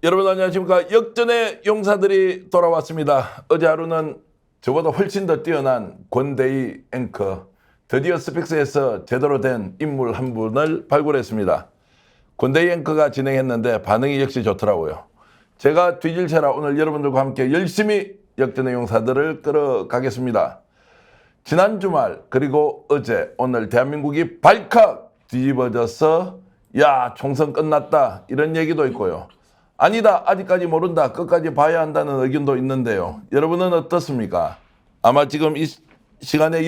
여러분 안녕하십니까. 역전의 용사들이 돌아왔습니다. 어제 하루는 저보다 훨씬 더 뛰어난 권대희 앵커, 드디어 스픽스에서 제대로 된 인물 한 분을 발굴했습니다. 권대희 앵커가 진행했는데 반응이 역시 좋더라고요. 제가 뒤질세라 오늘 여러분들과 함께 열심히 역전의 용사들을 끌어가겠습니다. 지난 주말 그리고 어제 오늘 대한민국이 발칵 뒤집어져서 야 총선 끝났다 이런 얘기도 있고요. 아니다 아직까지 모른다 끝까지 봐야 한다는 의견도 있는데요. 여러분은 어떻습니까? 아마 지금 이 시간에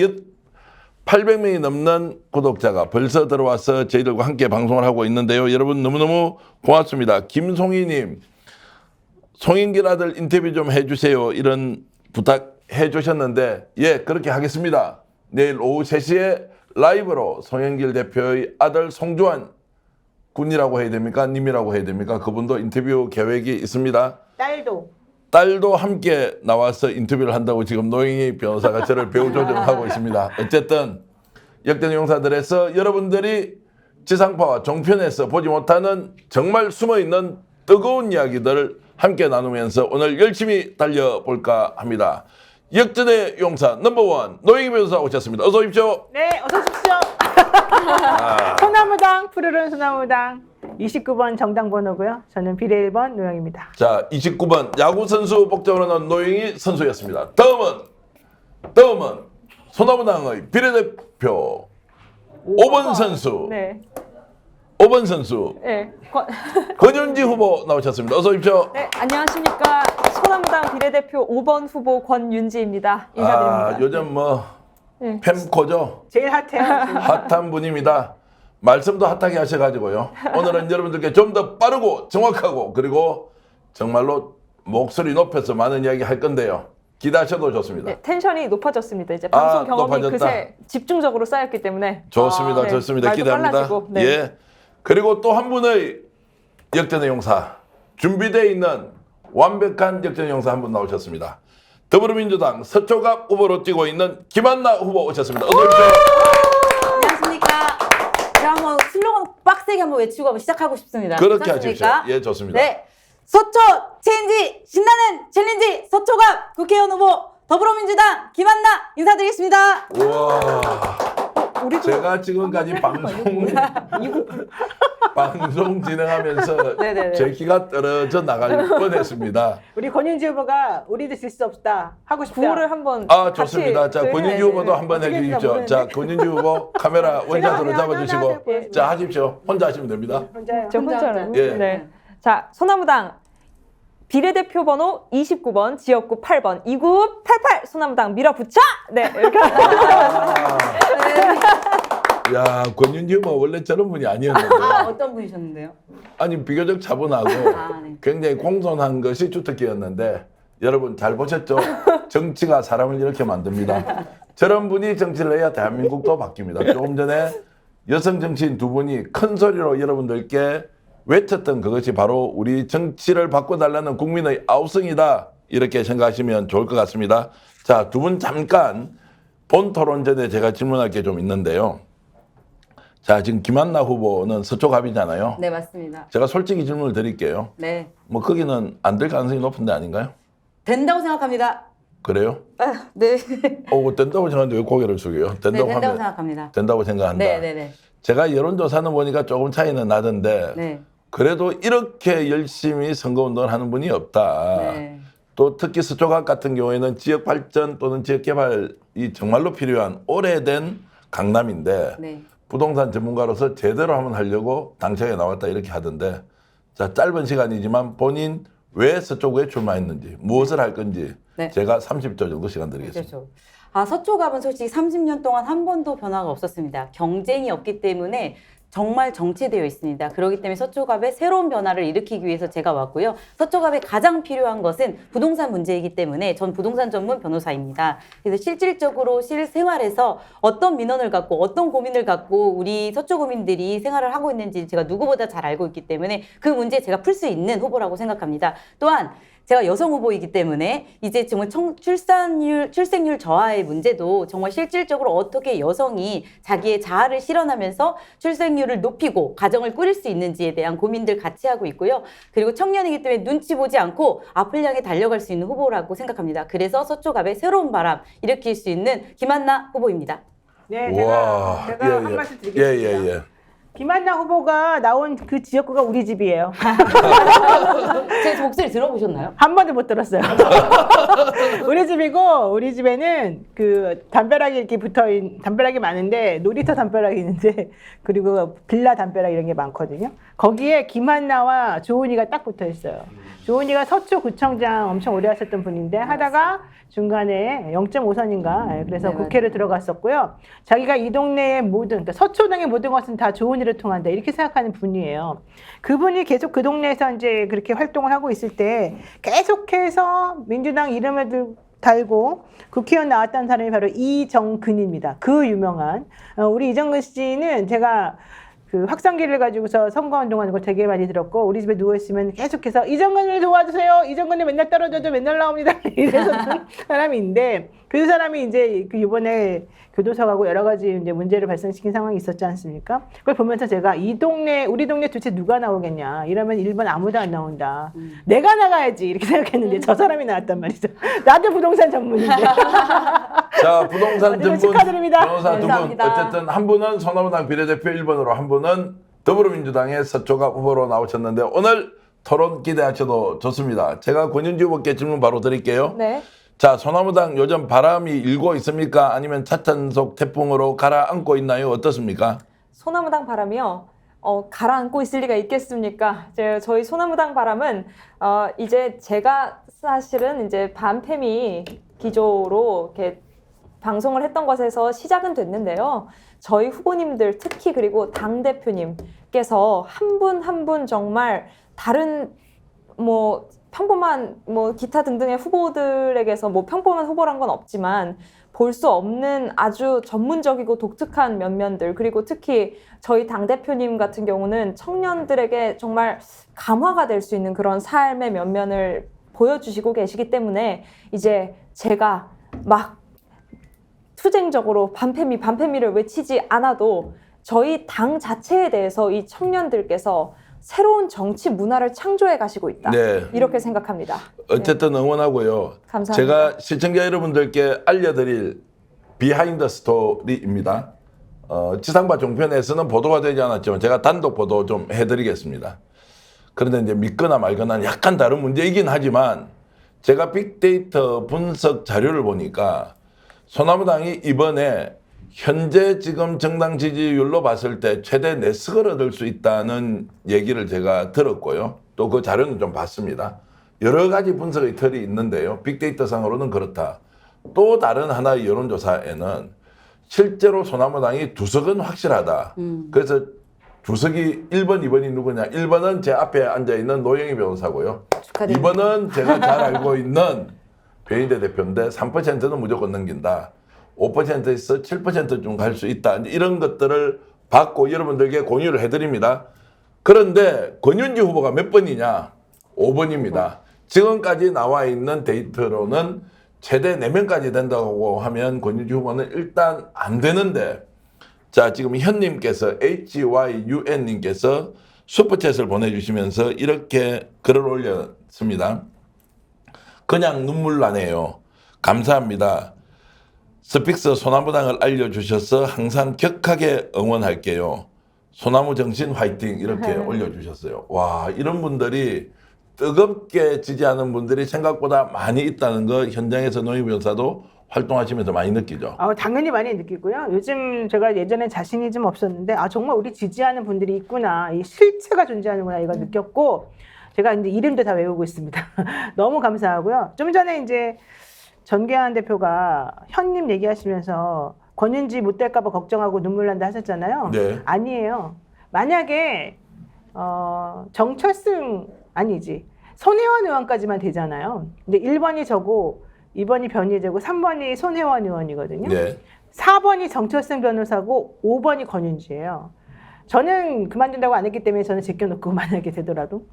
800명이 넘는 구독자가 벌써 들어와서 저희들과 함께 방송을 하고 있는데요. 여러분 너무너무 고맙습니다. 김송희님, 송인길 아들 인터뷰 좀 해주세요 이런 부탁해 주셨는데 예 그렇게 하겠습니다. 내일 오후 3시에 라이브로 송영길 대표의 아들 송주환 군이라고 해야 됩니까? 님이라고 해야 됩니까? 그분도 인터뷰 계획이 있습니다. 딸도 함께 나와서 인터뷰를 한다고 지금 노영희 변호사가 저를 배우 조정하고 있습니다. 어쨌든 역전 용사들에서 여러분들이 지상파와 종편에서 보지 못하는 정말 숨어있는 뜨거운 이야기들을 함께 나누면서 오늘 열심히 달려볼까 합니다. 역전의 용사 넘버원 노영희 변호사 오셨습니다. 어서 오십시오. 네, 어서 오십시오. 소나무당, 푸르른 소나무당 29번 정당 번호고요. 저는 비례 1번 노영입니다. 자, 29번 야구선수 복장으로 나온 노영희 선수였습니다. 다음은 소나무당의 비례대표 5번 선수. 네. 5번 선수. 네. 권윤지 후보 나오셨습니다. 어서 오십시오. 네, 안녕하십니까. 소나무당 비례대표 5번 후보 권윤지입니다. 인사드립니다. 요즘 네. fem코죠? 제일 핫해요. 핫한 분입니다. 말씀도 핫하게 하셔가지고요. 오늘은 여러분들께 좀 더 빠르고 정확하고 그리고 정말로 목소리 높여서 많은 이야기 할 건데요. 기대하셔도 좋습니다. 네, 텐션이 높아졌습니다. 이제 방송 경험이 높아졌다. 그새 집중적으로 쌓였기 때문에. 좋습니다. 네. 좋습니다. 말도 기대합니다. 빨라지고, 네. 예. 그리고 또 한 분의 역전의 용사 준비되어 있는 완벽한 역전의 용사 한 분 나오셨습니다. 더불어민주당 서초갑 후보로 뛰고 있는 김한나 후보 오셨습니다. 어서 오십시오. 안녕하십니까. 제가 한번 슬로건 빡세게 한번 외치고 한번 시작하고 싶습니다. 그렇게 하십시오. 괜찮습니까? 예, 좋습니다. 네. 서초 체인지 신나는 챌린지 서초갑 국회의원 후보 더불어민주당 김한나 인사드리겠습니다. 우와. 우리도 제가 지금까지 방송 진행하면서 네네네. 제 키가 떨어져 나갈 뻔했습니다. 우리 권윤지 후보가 우리도 질 수 없다 하고 싶다. 구호를 한번 아 같이 좋습니다. 자 저희 권윤주 네, 후보도 네. 한번 어떻게 해주십시오. 했나 자 권윤주 후보 카메라 원샷으로 제가 잡아주시고 하나, 자 하십시오. 혼자 하시면 됩니다. 혼자요. 저 혼자라고. 예. 네. 자, 소나무당 비례대표 번호 29번, 지역구 8번, 2988 소나무당 밀어붙여! 네, 이렇게. 야 권윤주 후보 원래 저런 분이 아니었는데 어떤 분이셨는데요? 아니 비교적 차분하고 네. 굉장히 공손한 것이 주특기였는데 여러분 잘 보셨죠? 정치가 사람을 이렇게 만듭니다. 저런 분이 정치를 해야 대한민국도 바뀝니다. 조금 전에 여성 정치인 두 분이 큰 소리로 여러분들께 외쳤던 그것이 바로 우리 정치를 바꿔달라는 국민의 아우성이다. 이렇게 생각하시면 좋을 것 같습니다. 자, 두 분 잠깐 본 토론 전에 제가 질문할 게 좀 있는데요. 자, 지금 김한나 후보는 서초갑이잖아요. 네, 맞습니다. 제가 솔직히 질문을 드릴게요. 네. 뭐 거기는 안 될 가능성이 높은데 아닌가요? 된다고 생각합니다. 그래요? 네. 된다고 생각하는데 왜 고개를 숙여요? 네, 된다고 된다고 하면 생각합니다. 된다고 생각한다. 네, 네, 네. 제가 여론조사는 보니까 조금 차이는 나던데 네. 그래도 이렇게 열심히 선거운동을 하는 분이 없다. 네. 또 특히 서초갑 같은 경우에는 지역 발전 또는 지역 개발이 정말로 필요한 오래된 강남인데 네. 부동산 전문가로서 제대로 한번 하려고 당청에 나왔다 이렇게 하던데 자 짧은 시간이지만 본인 왜 서초구에 출마했는지 무엇을 할 건지 네. 제가 30초 정도 시간 드리겠습니다. 그렇죠. 서초갑은 솔직히 30년 동안 한 번도 변화가 없었습니다. 경쟁이 없기 때문에 정말 정체되어 있습니다. 그렇기 때문에 서초갑의 새로운 변화를 일으키기 위해서 제가 왔고요. 서초갑에 가장 필요한 것은 부동산 문제이기 때문에 전 부동산 전문 변호사입니다. 그래서 실질적으로 실생활에서 어떤 민원을 갖고 어떤 고민을 갖고 우리 서초구민들이 생활을 하고 있는지 제가 누구보다 잘 알고 있기 때문에 그 문제 제가 풀 수 있는 후보라고 생각합니다. 또한 제가 여성 후보이기 때문에 이제 정말 출생률 저하의 문제도 정말 실질적으로 어떻게 여성이 자기의 자아를 실현하면서 출생률을 높이고 가정을 꾸릴 수 있는지에 대한 고민들 같이 하고 있고요. 그리고 청년이기 때문에 눈치 보지 않고 앞을 향해 달려갈 수 있는 후보라고 생각합니다. 그래서 서초갑에 새로운 바람 일으킬 수 있는 김한나 후보입니다. 네, 와, 제가 예, 한 예. 말씀 드리겠습니다. 예, 예, 예. 김한나 후보가 나온 그 지역구가 우리 집이에요. 제 목소리 들어보셨나요? 한 번도 못 들었어요. 우리 집이고 우리 집에는 그 담벼락이 이렇게 붙어있는 담벼락이 많은데 놀이터 담벼락이 있는데 그리고 빌라 담벼락 이런 게 많거든요. 거기에 김한나와 조은이가 딱 붙어 있어요. 조은이가 서초구청장 엄청 오래 하셨던 분인데 하다가 중간에 0.5선인가 그래서 네, 국회를 들어갔었고요. 자기가 이 동네의 모든 그러니까 서초동의 모든 것은 다 조은이를 통한다 이렇게 생각하는 분이에요. 그분이 계속 그 동네에서 이제 그렇게 활동을 하고 있을 때 계속해서 민주당 이름을 달고 국회의원 나왔던 사람이 바로 이정근입니다. 그 유명한 우리 이정근 씨는 제가 그 확성기를 가지고서 선거운동하는 걸 되게 많이 들었고 우리 집에 누워있으면 계속해서 이정근을 도와주세요. 이정근이 맨날 떨어져도 맨날 나옵니다. 이랬었던 사람인데 그 사람이 이제 그 이번에 교도소하고 여러 가지 이제 문제를 발생시킨 상황이 있었지 않습니까? 그걸 보면서 제가 이 동네 우리 동네 도대체 누가 나오겠냐 이러면 1번 아무도 안 나온다. 내가 나가야지 이렇게 생각했는데 저 사람이 나왔단 말이죠. 나도 부동산 전문인데. 자, 부동산 어쨌든 전문 축하드립니다. 변호사 두 분. 감사합니다. 어쨌든 한 분은 소나무당 비례대표 1번으로 한 분은 더불어민주당의 서초갑 후보로 나오셨는데 오늘 토론 기대하셔도 좋습니다. 제가 권윤주 후보께 질문 바로 드릴게요. 네. 자, 소나무당 요즘 바람이 일고 있습니까? 아니면 차탄속 태풍으로 가라앉고 있나요? 어떻습니까? 소나무당 바람이요. 가라앉고 있을 리가 있겠습니까? 저희 소나무당 바람은 이제 제가 사실은 이제 반패미 기조로 이렇게 방송을 했던 것에서 시작은 됐는데요. 저희 후보님들 특히 그리고 당 대표님께서 한 분 한 분 정말 다른 뭐 평범한 뭐 기타 등등의 후보들에게서 뭐 평범한 후보란 건 없지만 볼 수 없는 아주 전문적이고 독특한 면면들 그리고 특히 저희 당대표님 같은 경우는 청년들에게 정말 감화가 될 수 있는 그런 삶의 면면을 보여주시고 계시기 때문에 이제 제가 막 투쟁적으로 반패미를 외치지 않아도 저희 당 자체에 대해서 이 청년들께서 새로운 정치 문화를 창조해 가시고 있다. 네. 이렇게 생각합니다. 어쨌든 응원하고요. 감사합니다. 제가 시청자 여러분들께 알려드릴 비하인드 스토리입니다. 지상파 종편에서는 보도가 되지 않았지만 제가 단독 보도 좀 해드리겠습니다. 그런데 이제 믿거나 말거나 약간 다른 문제이긴 하지만 제가 빅데이터 분석 자료를 보니까 소나무당이 이번에 현재 지금 정당 지지율로 봤을 때 최대 내석을 얻을 수 있다는 얘기를 제가 들었고요. 또 그 자료는 좀 봤습니다. 여러 가지 분석의 틀이 있는데요. 빅데이터 상으로는 그렇다. 또 다른 하나의 여론조사에는 실제로 소나무당이 두석은 확실하다. 그래서 두석이 1번, 2번이 누구냐. 1번은 제 앞에 앉아있는 노영희 변호사고요. 축하드립니다. 2번은 제가 잘 알고 있는 배인대 대표인데 3%는 무조건 넘긴다. 5%에서 7%쯤 갈 수 있다. 이런 것들을 받고 여러분들께 공유를 해드립니다. 그런데 권윤주 후보가 몇 번이냐? 5번입니다. 지금까지 나와 있는 데이터로는 최대 4명까지 된다고 하면 권윤주 후보는 일단 안 되는데 자, 지금 현님께서 HYUN님께서 슈퍼챗을 보내주시면서 이렇게 글을 올렸습니다. 그냥 눈물 나네요. 감사합니다. 스픽스 소나무당을 알려주셔서 항상 격하게 응원할게요. 소나무 정신 화이팅 이렇게 올려주셨어요. 와, 이런 분들이 뜨겁게 지지하는 분들이 생각보다 많이 있다는 거 현장에서 노희 변호사도 활동하시면서 많이 느끼죠. 당연히 많이 느끼고요. 요즘 제가 예전에 자신이 좀 없었는데 정말 우리 지지하는 분들이 있구나. 이 실체가 존재하는구나 이걸 느꼈고 제가 이제 이름도 다 외우고 있습니다. 너무 감사하고요. 좀 전에 이제 전계한 대표가 현님 얘기하시면서 권윤지 못 될까 봐 걱정하고 눈물 난다 하셨잖아요. 네. 아니에요. 만약에 정철승 아니지 손혜원 의원까지만 되잖아요. 근데 1번이 저고 2번이 변희재고 3번이 손혜원 의원이거든요. 네. 4번이 정철승 변호사고 5번이 권윤지예요. 저는 그만둔다고 안 했기 때문에 저는 제껴놓고 만약에 되더라도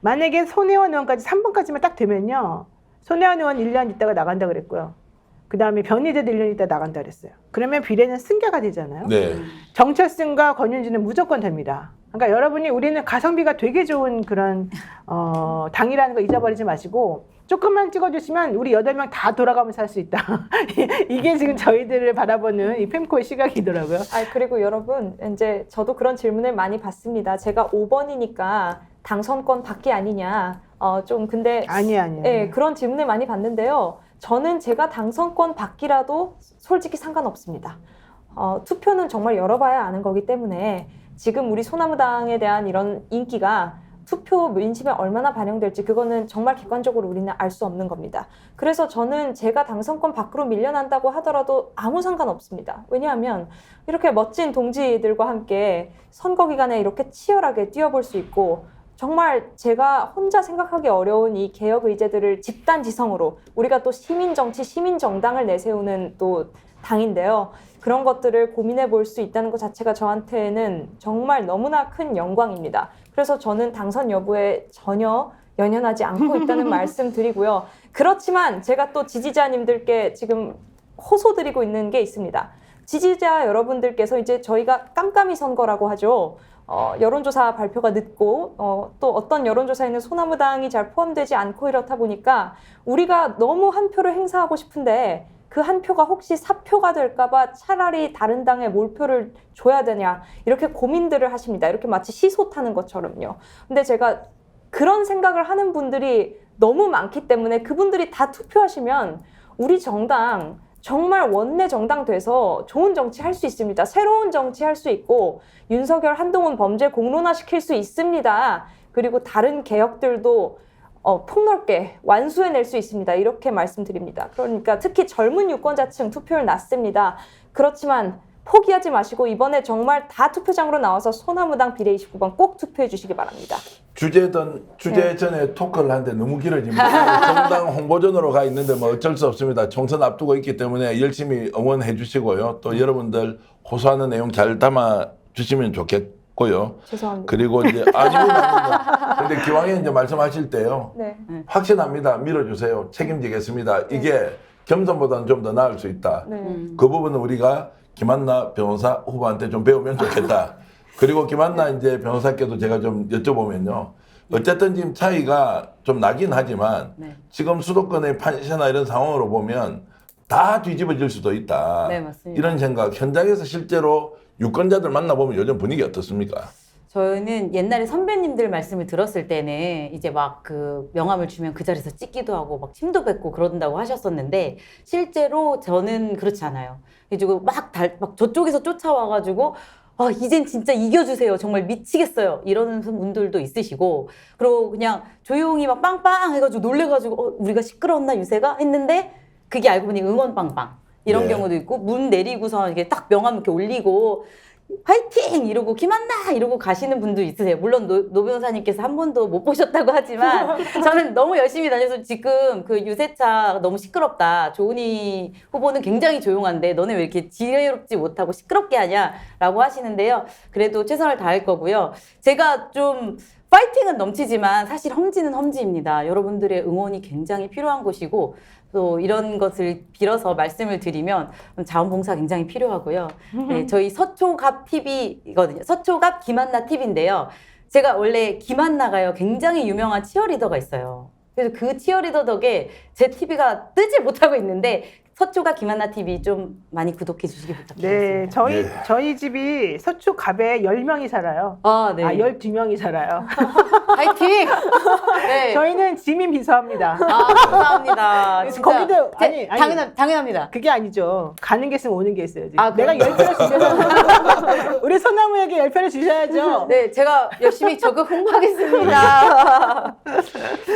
만약에 손혜원 의원까지 3번까지만 딱 되면요. 손혜원 의원 1년 있다가 나간다 그랬고요. 그 다음에 변희재도 1년 있다 나간다 그랬어요. 그러면 비례는 승계가 되잖아요. 네. 정철승과 권윤주는 무조건 됩니다. 그러니까 여러분이 우리는 가성비가 되게 좋은 그런 당이라는 거 잊어버리지 마시고 조금만 찍어주시면 우리 8명 다 돌아가면서 할 수 있다. 이게 지금 저희들을 바라보는 이 펜코의 시각이더라고요. 그리고 여러분, 이제 저도 그런 질문을 많이 받습니다. 제가 5번이니까 당선권 받기 아니냐. 좀 근데 아니야. 네, 그런 질문을 많이 받는데요. 저는 제가 당선권 받기라도 솔직히 상관없습니다. 투표는 정말 열어봐야 아는 거기 때문에 지금 우리 소나무당에 대한 이런 인기가 투표 민심에 얼마나 반영될지 그거는 정말 객관적으로 우리는 알 수 없는 겁니다. 그래서 저는 제가 당선권 밖으로 밀려난다고 하더라도 아무 상관없습니다. 왜냐하면 이렇게 멋진 동지들과 함께 선거 기간에 이렇게 치열하게 뛰어볼 수 있고 정말 제가 혼자 생각하기 어려운 이 개혁 의제들을 집단 지성으로 우리가 또 시민정치, 시민정당을 내세우는 또 당인데요. 그런 것들을 고민해 볼 수 있다는 것 자체가 저한테는 정말 너무나 큰 영광입니다. 그래서 저는 당선 여부에 전혀 연연하지 않고 있다는 말씀 드리고요. 그렇지만 제가 또 지지자님들께 지금 호소드리고 있는 게 있습니다. 지지자 여러분들께서 이제 저희가 깜깜이 선거라고 하죠. 여론조사 발표가 늦고 또 어떤 여론조사에는 소나무당이 잘 포함되지 않고 이렇다 보니까 우리가 너무 한 표를 행사하고 싶은데 그 한 표가 혹시 사표가 될까봐 차라리 다른 당에 몰표를 줘야 되냐 이렇게 고민들을 하십니다. 이렇게 마치 시소 타는 것처럼요. 근데 제가 그런 생각을 하는 분들이 너무 많기 때문에 그분들이 다 투표하시면 우리 정당 정말 원내 정당 돼서 좋은 정치 할 수 있습니다. 새로운 정치 할 수 있고 윤석열, 한동훈 범죄 공론화시킬 수 있습니다. 그리고 다른 개혁들도 폭넓게 완수해낼 수 있습니다. 이렇게 말씀드립니다. 그러니까 특히 젊은 유권자층 투표율 낮습니다. 그렇지만 포기하지 마시고 이번에 정말 다 투표장으로 나와서 소나무당 비례 29번 꼭 투표해 주시기 바랍니다. 주제 전에 토크를 하는데 너무 길어집니다. 정당 홍보전으로 가 있는데 뭐 어쩔 수 없습니다. 총선 앞두고 있기 때문에 열심히 응원해 주시고요. 또 여러분들 호소하는 내용 잘 담아 주시면 좋겠고요. 죄송합니다. 그리고 이제 아닙니다. 근데 기왕에 이제 말씀하실 때요. 네. 확신합니다. 밀어주세요. 책임지겠습니다. 이게 겸손보다는 좀 더 나을 수 있다. 네. 그 부분은 우리가 김한나 변호사 후보한테 좀 배우면 좋겠다. 그리고 김한나 이제 변호사께도 제가 좀 여쭤보면요. 어쨌든 지금 차이가 좀 나긴 하지만 네. 지금 수도권의 판시나 이런 상황으로 보면 다 뒤집어질 수도 있다. 네, 맞습니다. 이런 생각. 현장에서 실제로 유권자들 만나보면 요즘 분위기 어떻습니까? 저는 옛날에 선배님들 말씀을 들었을 때는 이제 막 그 명함을 주면 그 자리에서 찍기도 하고 막 침도 뱉고 그런다고 하셨었는데 실제로 저는 그렇지 않아요. 그래가지고 막 저쪽에서 쫓아와가지고 이젠 진짜 이겨주세요. 정말 미치겠어요. 이러는 분들도 있으시고 그리고 그냥 조용히 막 빵빵 해가지고 놀래가지고 우리가 시끄러웠나 유세가 했는데 그게 알고 보니 응원 빵빵 이런 네. 경우도 있고 문 내리고서 이렇게 딱 명함 이렇게 올리고 화이팅! 이러고 김한나! 이러고 가시는 분도 있으세요. 물론 노 변호사님께서 한 번도 못 보셨다고 하지만 저는 너무 열심히 다녀서 지금 그 유세차 너무 시끄럽다. 조은희 후보는 굉장히 조용한데 너네 왜 이렇게 지혜롭지 못하고 시끄럽게 하냐라고 하시는데요. 그래도 최선을 다할 거고요. 제가 좀 파이팅은 넘치지만 사실 험지는 험지입니다. 여러분들의 응원이 굉장히 필요한 곳이고 또 이런 것을 빌어서 말씀을 드리면 자원봉사 굉장히 필요하고요. 네, 저희 서초갑 TV이거든요. 서초갑 김한나 TV인데요. 제가 원래 김한나가요 굉장히 유명한 치어리더가 있어요. 그래서 그 치어리더 덕에 제 TV가 뜨지 못하고 있는데 서초갑 김한나 TV 좀 많이 구독해 주시기 부탁드리겠습니다. 네, 네. 저희 집이 서초갑에 10명이 살아요. 네. 12명이 살아요. 파이팅! 네. 저희는 지민 비서합니다. 감사합니다. 진짜. 거기도 아니 당연합니다. 그게 아니죠. 가는 게 있으면 오는 게 있어야지. 아, 내가 그럼. 10표를 주셔서 우리 소나무에게 10표를 주셔야죠. 네, 제가 열심히 적극 홍보하겠습니다.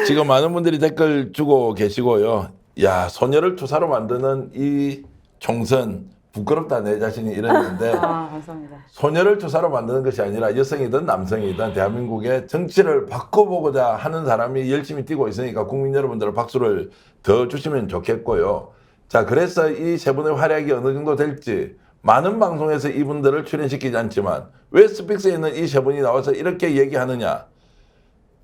지금 많은 분들이 댓글 주고 계시고요. 야, 소녀를 투사로 만드는 이 총선 부끄럽다 내 자신이 이랬는데 감사합니다. 소녀를 투사로 만드는 것이 아니라 여성이든 남성이든 대한민국의 정치를 바꿔보고자 하는 사람이 열심히 뛰고 있으니까 국민 여러분들 박수를 더 주시면 좋겠고요. 자, 그래서 이 세 분의 활약이 어느 정도 될지 많은 방송에서 이분들을 출연시키지 않지만 왜 스픽스에 있는 이 세 분이 나와서 이렇게 얘기하느냐.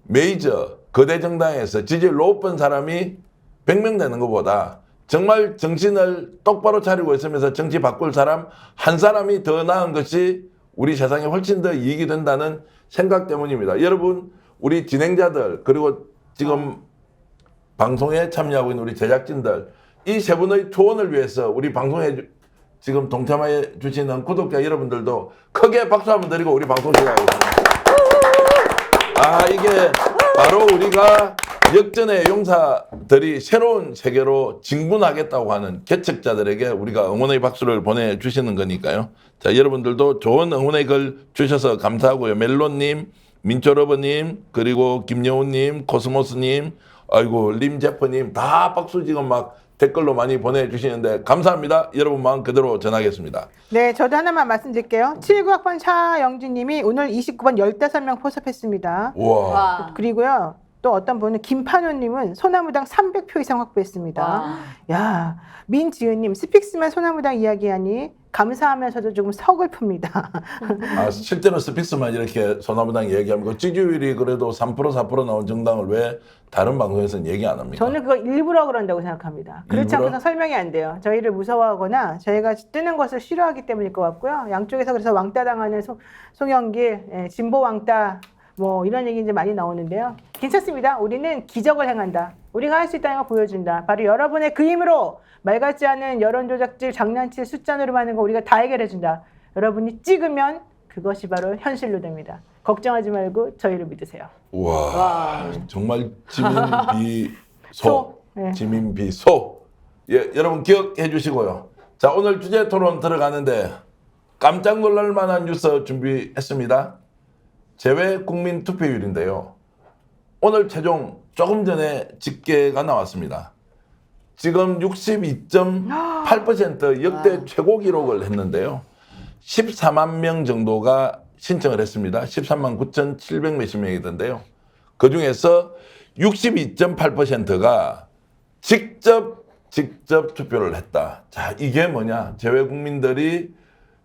메이저 거대 정당에서 지지율 높은 사람이 100명 되는 것보다 정말 정신을 똑바로 차리고 있으면서 정치 바꿀 사람 한 사람이 더 나은 것이 우리 세상에 훨씬 더 이익이 된다는 생각 때문입니다. 여러분, 우리 진행자들 그리고 지금 방송에 참여하고 있는 우리 제작진들, 이 세 분의 조언을 위해서 우리 방송에 지금 동참해 주시는 구독자 여러분들도 크게 박수 한번 드리고 우리 방송 시작하겠습니다. 이게 바로 우리가 역전의 용사들이 새로운 세계로 진군하겠다고 하는 개척자들에게 우리가 응원의 박수를 보내주시는 거니까요. 자, 여러분들도 좋은 응원의 글 주셔서 감사하고요. 멜론님, 민초러버님, 그리고 김여우님, 코스모스님, 아이고 림제퍼님 다 박수 지금 막 댓글로 많이 보내주시는데 감사합니다. 여러분 마음 그대로 전하겠습니다. 네, 저도 하나만 말씀드릴게요. 79학번 차영진님이 오늘 29번 15명 포섭했습니다. 우와. 와. 그리고요. 또 어떤 분은 김판호님은 소나무당 300표 이상 확보했습니다. 와. 야, 민지은님 스픽스만 소나무당 이야기하니 감사하면서도 조금 서글픕니다. 실제로 스픽스만 이렇게 소나무당 얘기하면 그 지지율이 그래도 3% 4% 나온 정당을 왜 다른 방송에서는 얘기 안 합니까? 저는 그거 일부러 그런다고 생각합니다. 그렇지 일부러? 않고서 설명이 안 돼요. 저희를 무서워하거나 저희가 뜨는 것을 싫어하기 때문일 것 같고요. 양쪽에서 그래서 왕따 당하는 송영길, 진보 왕따 뭐 이런 얘기 이제 많이 나오는데요. 괜찮습니다. 우리는 기적을 행한다. 우리가 할 수 있다는 걸 보여준다. 바로 여러분의 그 힘으로 말 같지 않은 여론조작질, 장난칠, 숫자 노름하는 거 우리가 다 해결해준다. 여러분이 찍으면 그것이 바로 현실로 됩니다. 걱정하지 말고 저희를 믿으세요. 우와. 정말 지민비소. 소. 네. 지민비소. 예, 여러분 기억해 주시고요. 자, 오늘 주제 토론 들어가는데 깜짝 놀랄 만한 뉴스 준비했습니다. 재외 국민 투표율인데요. 오늘 최종 조금 전에 집계가 나왔습니다. 지금 62.8% 역대 최고 기록을 했는데요. 14만 명 정도가 신청을 했습니다. 13만 9,700 몇십 명이던데요. 그중에서 62.8%가 직접 투표를 했다. 자, 이게 뭐냐? 재외 국민들이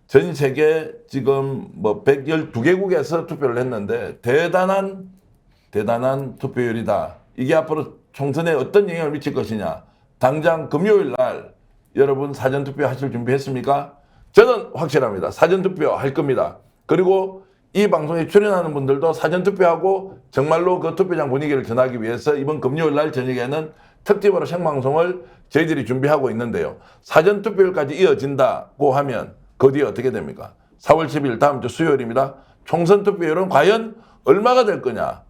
전 세계 지금 뭐 112개국에서 투표를 했는데 대단한 투표율이다. 이게 앞으로 총선에 어떤 영향을 미칠 것이냐. 당장 금요일 날 여러분 사전투표 하실 준비했습니까? 저는 확실합니다. 사전투표 할 겁니다. 그리고 이 방송에 출연하는 분들도 사전투표하고 정말로 그 투표장 분위기를 전하기 위해서 이번 금요일 날 저녁에는 특집으로 생방송을 저희들이 준비하고 있는데요. 사전투표율까지 이어진다고 하면 그 뒤에 어떻게 됩니까? 4월 10일 다음 주 수요일입니다. 총선 투표율은 과연 얼마가 될 거냐?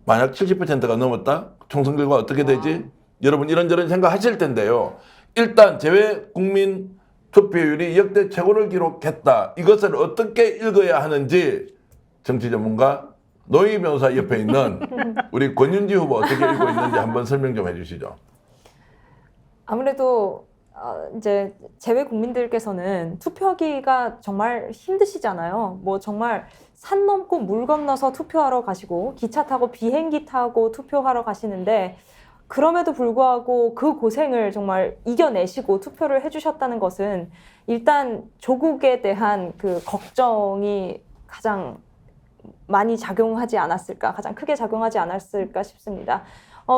만약 70%가 넘었다? 총선 결과 어떻게 되지? 여러분 이런저런 생각하실 텐데요. 일단 재외 국민 투표율이 역대 최고를 기록했다. 이것을 어떻게 읽어야 하는지 정치 전문가 노희 변호사 옆에 있는 우리 권윤지 후보 어떻게 읽고 있는지 한번 설명 좀 해주시죠. 아무래도 이제 재외 국민들께서는 투표하기가 정말 힘드시잖아요. 뭐 정말 산 넘고 물 건너서 투표하러 가시고 기차 타고 비행기 타고 투표하러 가시는데 그럼에도 불구하고 그 고생을 정말 이겨내시고 투표를 해주셨다는 것은 일단 조국에 대한 그 걱정이 가장 많이 작용하지 않았을까, 가장 크게 작용하지 않았을까 싶습니다.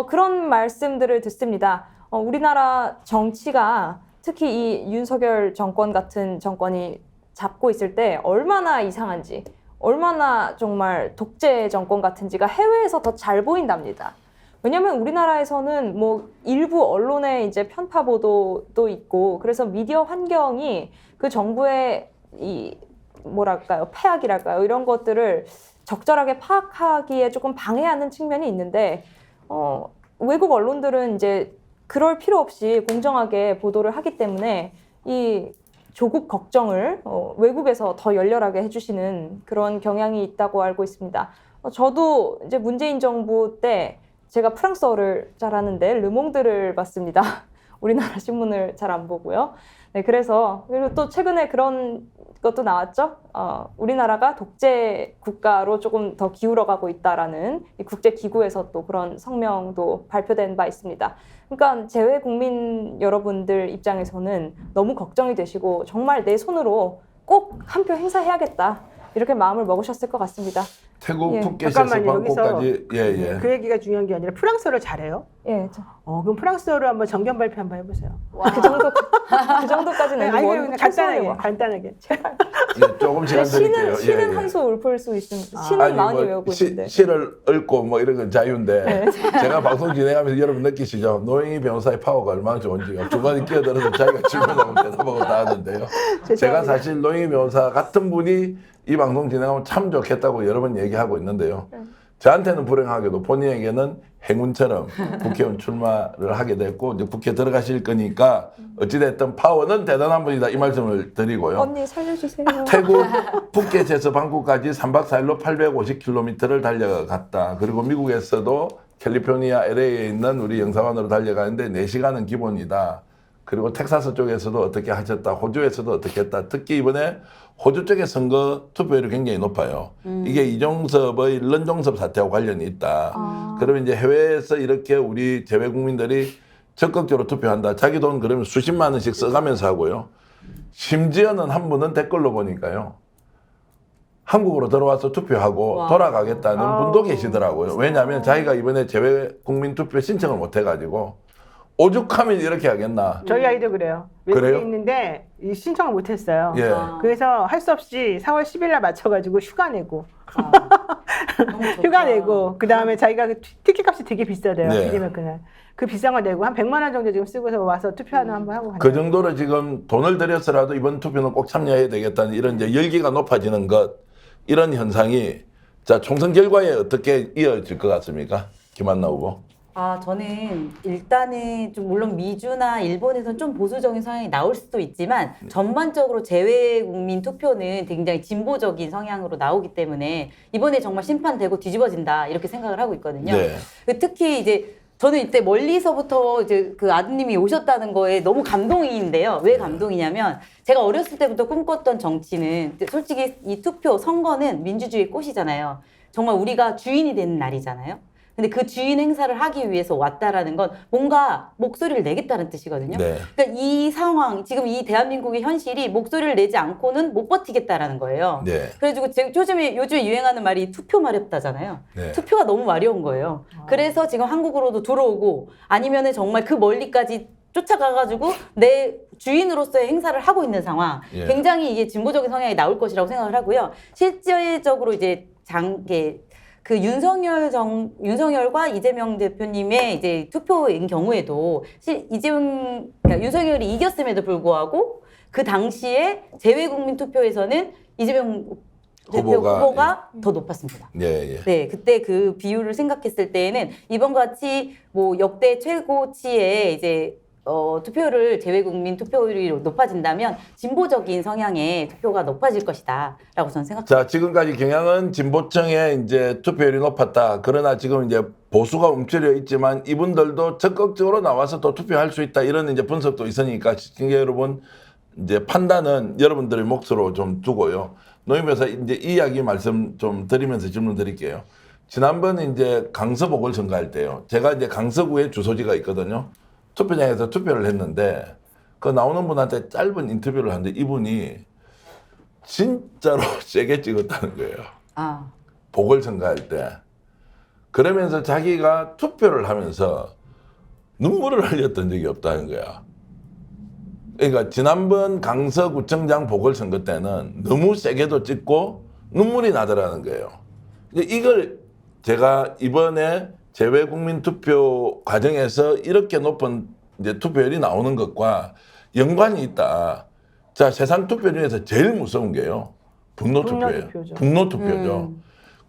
그런 말씀들을 듣습니다. 우리나라 정치가 특히 이 윤석열 정권 같은 정권이 잡고 있을 때 얼마나 이상한지, 얼마나 정말 독재 정권 같은지가 해외에서 더 잘 보인답니다. 왜냐하면 우리나라에서는 뭐 일부 언론의 이제 편파 보도도 있고 그래서 미디어 환경이 그 정부의 이 뭐랄까요, 폐악이랄까요, 이런 것들을 적절하게 파악하기에 조금 방해하는 측면이 있는데 외국 언론들은 이제 그럴 필요 없이 공정하게 보도를 하기 때문에 이 조국 걱정을 외국에서 더 열렬하게 해주시는 그런 경향이 있다고 알고 있습니다. 저도 이제 문재인 정부 때 제가 프랑스어를 잘하는데 르몽드를 봤습니다. 우리나라 신문을 잘 안 보고요. 네, 그래서 그리고 또 최근에 그런 것도 나왔죠. 우리나라가 독재 국가로 조금 더 기울어가고 있다라는 국제기구에서 또 그런 성명도 발표된 바 있습니다. 그러니까 재외 국민 여러분들 입장에서는 너무 걱정이 되시고 정말 내 손으로 꼭 한 표 행사해야겠다 이렇게 마음을 먹으셨을 것 같습니다. 태국 예. 푸켓에서 잠깐만요, 방콕까지 예. 그 얘기가 중요한 게 아니라 프랑스어를 잘해요? 예, 그럼 프랑스어로 한번 정견 발표 한번 해보세요. 그 정도까지는 아니, 머리가 그냥 간단하게. 간단하게. 예, 조금 시간 드릴게요. 시는 한 수 읊을 수 있습니다. 시는 많이 외우고 있는데. 시를 읊고 뭐 이런 건 자유인데 네. 제가 방송 진행하면서 여러분 느끼시죠? 노영희 변호사의 파워가 얼마나 좋은지요. 중간에 끼어들어서 자기가 질문하고 대답하고 다 하는데요. 제가 사실 노영희 변호사 같은 분이 이 방송 진행하면 참 좋겠다고 여러 번 얘기하고 있는데요. 저한테는 불행하게도 본인에게는 행운처럼 국회의원 출마를 하게 됐고 이제 국회 들어가실 거니까 어찌됐든 파워는 대단한 분이다 이 말씀을 드리고요. 언니 살려주세요. 태국 푸켓에서 방콕까지 3박 4일로 850km를 달려갔다. 그리고 미국에서도 캘리포니아 LA에 있는 우리 영사관으로 달려가는데 4시간은 기본이다. 그리고 텍사스 쪽에서도 어떻게 하셨다. 호주에서도 어떻게 했다. 특히 이번에 호주 쪽의 선거 투표율이 굉장히 높아요. 이게 이종섭의 런종섭 사태와 관련이 있다. 그러면 이제 해외에서 이렇게 우리 재외 국민들이 적극적으로 투표한다. 자기 돈 그러면 수십만 원씩 써가면서 하고요. 심지어는 한 분은 댓글로 보니까요. 한국으로 들어와서 투표하고 와. 돌아가겠다는 분도 계시더라고요. 왜냐하면 자기가 이번에 재외 국민 투표 신청을 못 해가지고 오죽하면 이렇게 하겠나. 저희 아이도 그래요. 외국에 그래요? 있는데 이 신청을 못했어요. 예. 그래서 할 수 없이 4월 10일 날 맞춰가지고 휴가 내고 너무 좋다. 휴가 내고 그 다음에 자기가 그 티켓값이 되게 비싸대요. 네. 비리면 그날 그 비싼 거 내고 한 100만 원 정도 지금 쓰고서 와서 투표하는 한번 하고 그 정도로 지금 돈을 들여서라도 이번 투표는 꼭 참여해야 되겠다는 이런 이제 열기가 높아지는 것 이런 현상이 자 총선 결과에 어떻게 이어질 것 같습니까? 김한나 후보. 저는 일단은 좀 물론 미주나 일본에서는 좀 보수적인 성향이 나올 수도 있지만 전반적으로 재외 국민 투표는 굉장히 진보적인 성향으로 나오기 때문에 이번에 정말 심판되고 뒤집어진다 이렇게 생각을 하고 있거든요. 네. 특히 이제 저는 이때 멀리서부터 이제 그 아드님이 오셨다는 거에 너무 감동인데요. 왜 감동이냐면 제가 어렸을 때부터 꿈꿨던 정치는 솔직히 이 투표 선거는 민주주의의 꽃이잖아요. 정말 우리가 주인이 되는 날이잖아요. 근데 그 주인 행사를 하기 위해서 왔다라는 건 뭔가 목소리를 내겠다는 뜻이거든요. 네. 그러니까 이 상황, 지금 이 대한민국의 현실이 목소리를 내지 않고는 못 버티겠다라는 거예요. 네. 그래가지고 요즘에 유행하는 말이 투표 마렵다잖아요. 네. 투표가 너무 마려운 거예요. 그래서 지금 한국으로도 들어오고 아니면은 정말 그 멀리까지 쫓아가가지고 내 주인으로서의 행사를 하고 있는 상황. 예. 굉장히 이게 진보적인 성향이 나올 것이라고 생각을 하고요. 실제적으로 이제 그 윤석열과 이재명 대표님의 이제 투표인 경우에도 그러니까 윤석열이 이겼음에도 불구하고 그 당시에 재외국민 투표에서는 이재명 대표 후보가 더 높았습니다. 예. 네, 그때 그 비율을 생각했을 때에는 이번과 같이 뭐 역대 최고치의 이제 투표를 재외국민 투표율이 높아진다면 진보적인 성향의 투표가 높아질 것이다라고 저는 생각합니다. 자, 지금까지 경향은 진보층의 이제 투표율이 높았다. 그러나 지금 이제 보수가 움츠려 있지만 이분들도 적극적으로 나와서 또 투표할 수 있다. 이런 이제 분석도 있으니까 시청자 여러분 이제 판단은 여러분들의 몫으로 좀 두고요. 노임에서 이제 이 이야기 말씀 좀 드리면서 질문 드릴게요. 지난번 이제 강서 보궐선거할 때요. 제가 이제 강서구에 주소지가 있거든요. 투표장에서 투표를 했는데 그 나오는 분한테 짧은 인터뷰를 하는데 이분이 진짜로 세게 찍었다는 거예요. 보궐선거할 때. 그러면서 자기가 투표를 하면서 눈물을 흘렸던 적이 없다는 거야. 그러니까 지난번 강서구청장 보궐선거 때는 너무 세게도 찍고 눈물이 나더라는 거예요. 이걸 제가 이번에 재외국민 투표 과정에서 이렇게 높은 이제 투표율이 나오는 것과 연관이 있다. 자, 세상 투표 중에서 제일 무서운 게요. 분노 투표예요. 분노 투표죠.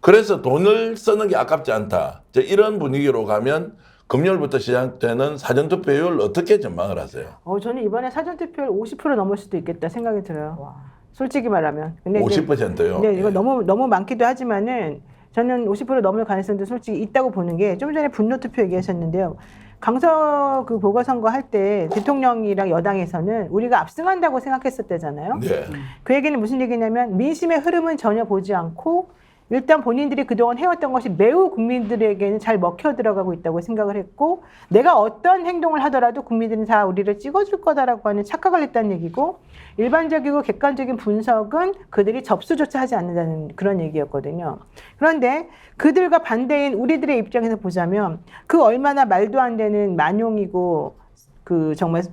그래서 돈을 쓰는 게 아깝지 않다. 자, 이런 분위기로 가면 금요일부터 시작되는 사전투표율 어떻게 전망을 하세요? 저는 이번에 사전투표율 50% 넘을 수도 있겠다 생각이 들어요. 솔직히 말하면. 근데 50%요? 네, 이거 예. 너무 많기도 하지만은 저는 50% 넘을 가능성도 솔직히 있다고 보는 게 좀 전에 분노투표 얘기하셨는데요. 강서 그 보궐선거 할 때 대통령이랑 여당에서는 우리가 압승한다고 생각했었대잖아요. 네. 그 얘기는 무슨 얘기냐면 민심의 흐름은 전혀 보지 않고 일단 본인들이 그동안 해왔던 것이 매우 국민들에게는 잘 먹혀 들어가고 있다고 생각을 했고 내가 어떤 행동을 하더라도 국민들은 다 우리를 찍어줄 거다라고 하는 착각을 했다는 얘기고 일반적이고 객관적인 분석은 그들이 접수조차 하지 않는다는 그런 얘기였거든요. 그런데 그들과 반대인 우리들의 입장에서 보자면 그 얼마나 말도 안 되는 만용이고 그 정말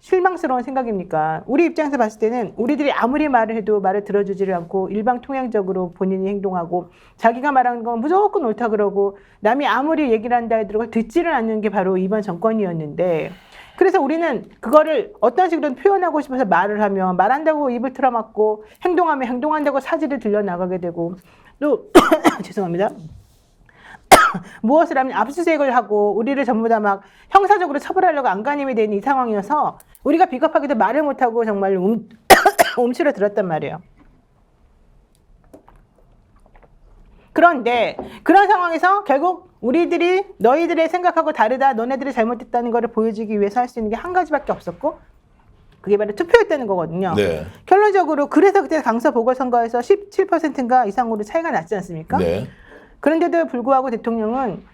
실망스러운 생각입니까? 우리 입장에서 봤을 때는 우리들이 아무리 말을 해도 말을 들어주지를 않고 일방통행적으로 본인이 행동하고 자기가 말하는 건 무조건 옳다 그러고 남이 아무리 얘기를 한다 하더라도 듣지를 않는 게 바로 이번 정권이었는데 그래서 우리는 그거를 어떤 식으로 표현하고 싶어서 말을 하면 말한다고 입을 틀어막고 행동하면 행동한다고 사지를 들려나가게 되고 또 죄송합니다. 무엇을 하면 압수수색을 하고 우리를 전부 다 막 형사적으로 처벌하려고 안간힘이 되는 이 상황이어서 우리가 비겁하게도 말을 못하고 정말 움츠러 들었단 말이에요. 그런데 그런 상황에서 결국 우리들이 너희들의 생각하고 다르다, 너네들이 잘못했다는 것을 보여주기 위해서 할 수 있는 게 한 가지밖에 없었고 그게 바로 투표였다는 거거든요. 네. 결론적으로 그래서 그때 강서 보궐선거에서 17%인가 이상으로 차이가 났지 않습니까? 네. 그런데도 불구하고 대통령은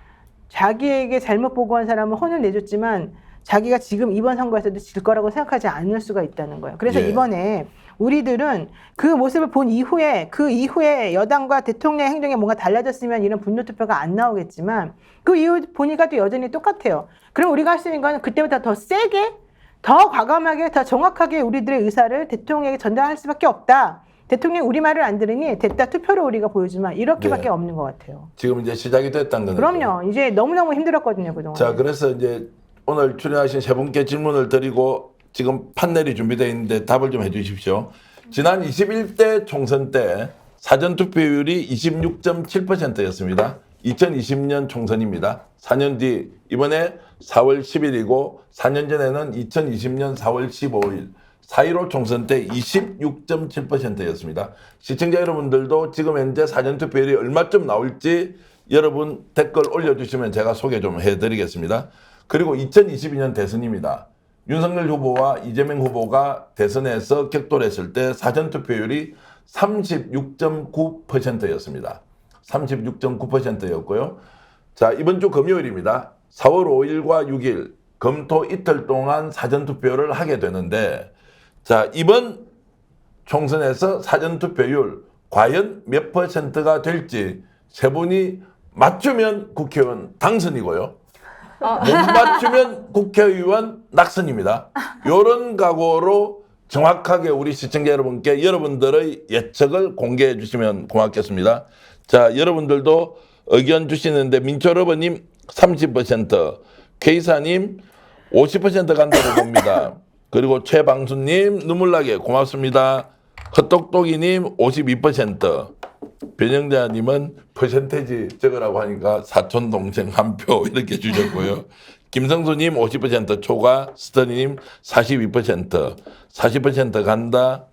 자기에게 잘못 보고한 사람은 혼을 내줬지만 자기가 지금 이번 선거에서도 질 거라고 생각하지 않을 수가 있다는 거예요. 그래서 예. 이번에 우리들은 그 모습을 본 이후에 그 이후에 여당과 대통령의 행동이 뭔가 달라졌으면 이런 분노투표가 안 나오겠지만 그 이후 보니까 또 여전히 똑같아요. 그럼 우리가 할 수 있는 건 그때보다 더 세게 더 과감하게 더 정확하게 우리들의 의사를 대통령에게 전달할 수밖에 없다. 대통령이 우리 말을 안 들으니 됐다 투표로 우리가 보여주마 이렇게밖에 네. 없는 것 같아요. 지금 이제 시작이 됐다는 거죠. 그럼요. 이제 너무너무 힘들었거든요. 그동안. 자, 그래서 이제 오늘 출연하신 세 분께 질문을 드리고 지금 판넬이 준비되어 있는데 답을 좀 해주십시오. 지난 21대 총선 때 사전투표율이 26.7%였습니다. 2020년 총선입니다. 4년 뒤 이번에 4월 10일이고 4년 전에는 2020년 4월 15일 4.15 총선 때 26.7%였습니다. 시청자 여러분들도 지금 현재 사전투표율이 얼마쯤 나올지 여러분 댓글 올려주시면 제가 소개 좀 해드리겠습니다. 그리고 2022년 대선입니다. 윤석열 후보와 이재명 후보가 대선에서 격돌했을 때 사전투표율이 36.9%였습니다. 36.9%였고요. 자, 이번 주 금요일입니다. 4월 5일과 6일 검토 이틀 동안 사전투표를 하게 되는데 자, 이번 총선에서 사전투표율 과연 몇 %가 될지 세 분이 맞추면 국회의원 당선이고요. 못 맞추면 국회의원 낙선입니다. 이런 각오로 정확하게 우리 시청자 여러분께 여러분들의 예측을 공개해 주시면 고맙겠습니다. 자, 여러분들도 의견 주시는데 민초러버님 30%, K사님 50% 간다고 봅니다. 그리고 최방수님 눈물나게 고맙습니다. 헛똑똑이님 52%, 변영자님은 퍼센테이지 적으라고 하니까 사촌 동생 한 표 이렇게 주셨고요. 김성수님 50%, 초가 스터니님 42%, 40% 간다.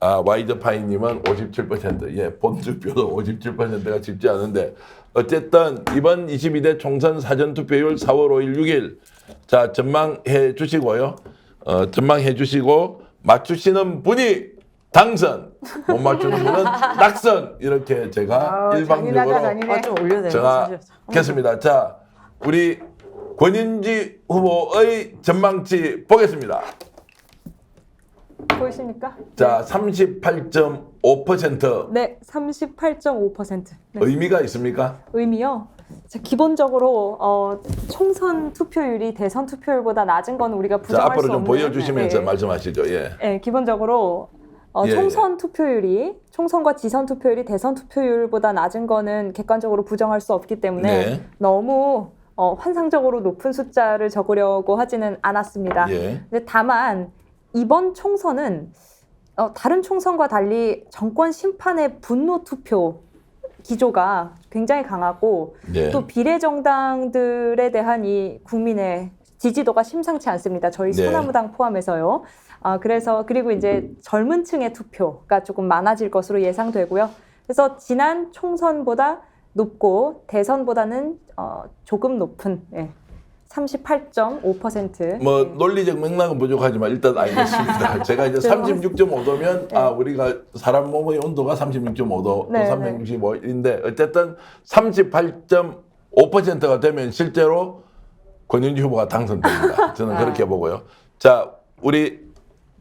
아, 와이드파이님은 57%. 예, 본투표도 57%가 쉽지 않은데 어쨌든 이번 22대 총선 사전투표율 4월 5일 6일 자 전망해 주시고요. 전망해 주시고 맞추시는 분이 당선, 못 맞추는 분은 낙선 이렇게 제가 일방적으로 잔인해. 좀 올려야 정하겠습니다. 자, 우리 권인지 후보의 전망치 보겠습니다. 보이십니까? 자, 38.5%. 네, 38.5%. 네. 의미가 있습니까? 의미요? 자, 기본적으로 총선 투표율이 대선 투표율보다 낮은 건 우리가 자, 부정할 앞으로 수 좀 없는. 보여주시면서 네. 말씀하시죠. 예. 네, 기본적으로 예, 총선 투표율이 총선과 지선 투표율이 대선 투표율보다 낮은 거는 객관적으로 부정할 수 없기 때문에 네. 너무 환상적으로 높은 숫자를 적으려고 하지는 않았습니다. 예. 근데 다만 이번 총선은 다른 총선과 달리 정권 심판의 분노 투표 기조가 굉장히 강하고 네. 또 비례정당들에 대한 이 국민의 지지도가 심상치 않습니다. 저희 네. 소나무당 포함해서요. 그래서 그리고 이제 젊은 층의 투표가 조금 많아질 것으로 예상되고요. 그래서 지난 총선보다 높고 대선보다는 조금 높은 38.5%. 뭐 논리적 맥락은 부족하지만 일단 알겠습니다. 제가 이제 36.5도면 아 우리가 사람 몸의 온도가 36.5도 또 네, 365인데 어쨌든 38.5%가 되면 실제로 권영주 후보가 당선됩니다. 저는 그렇게 보고요. 자 우리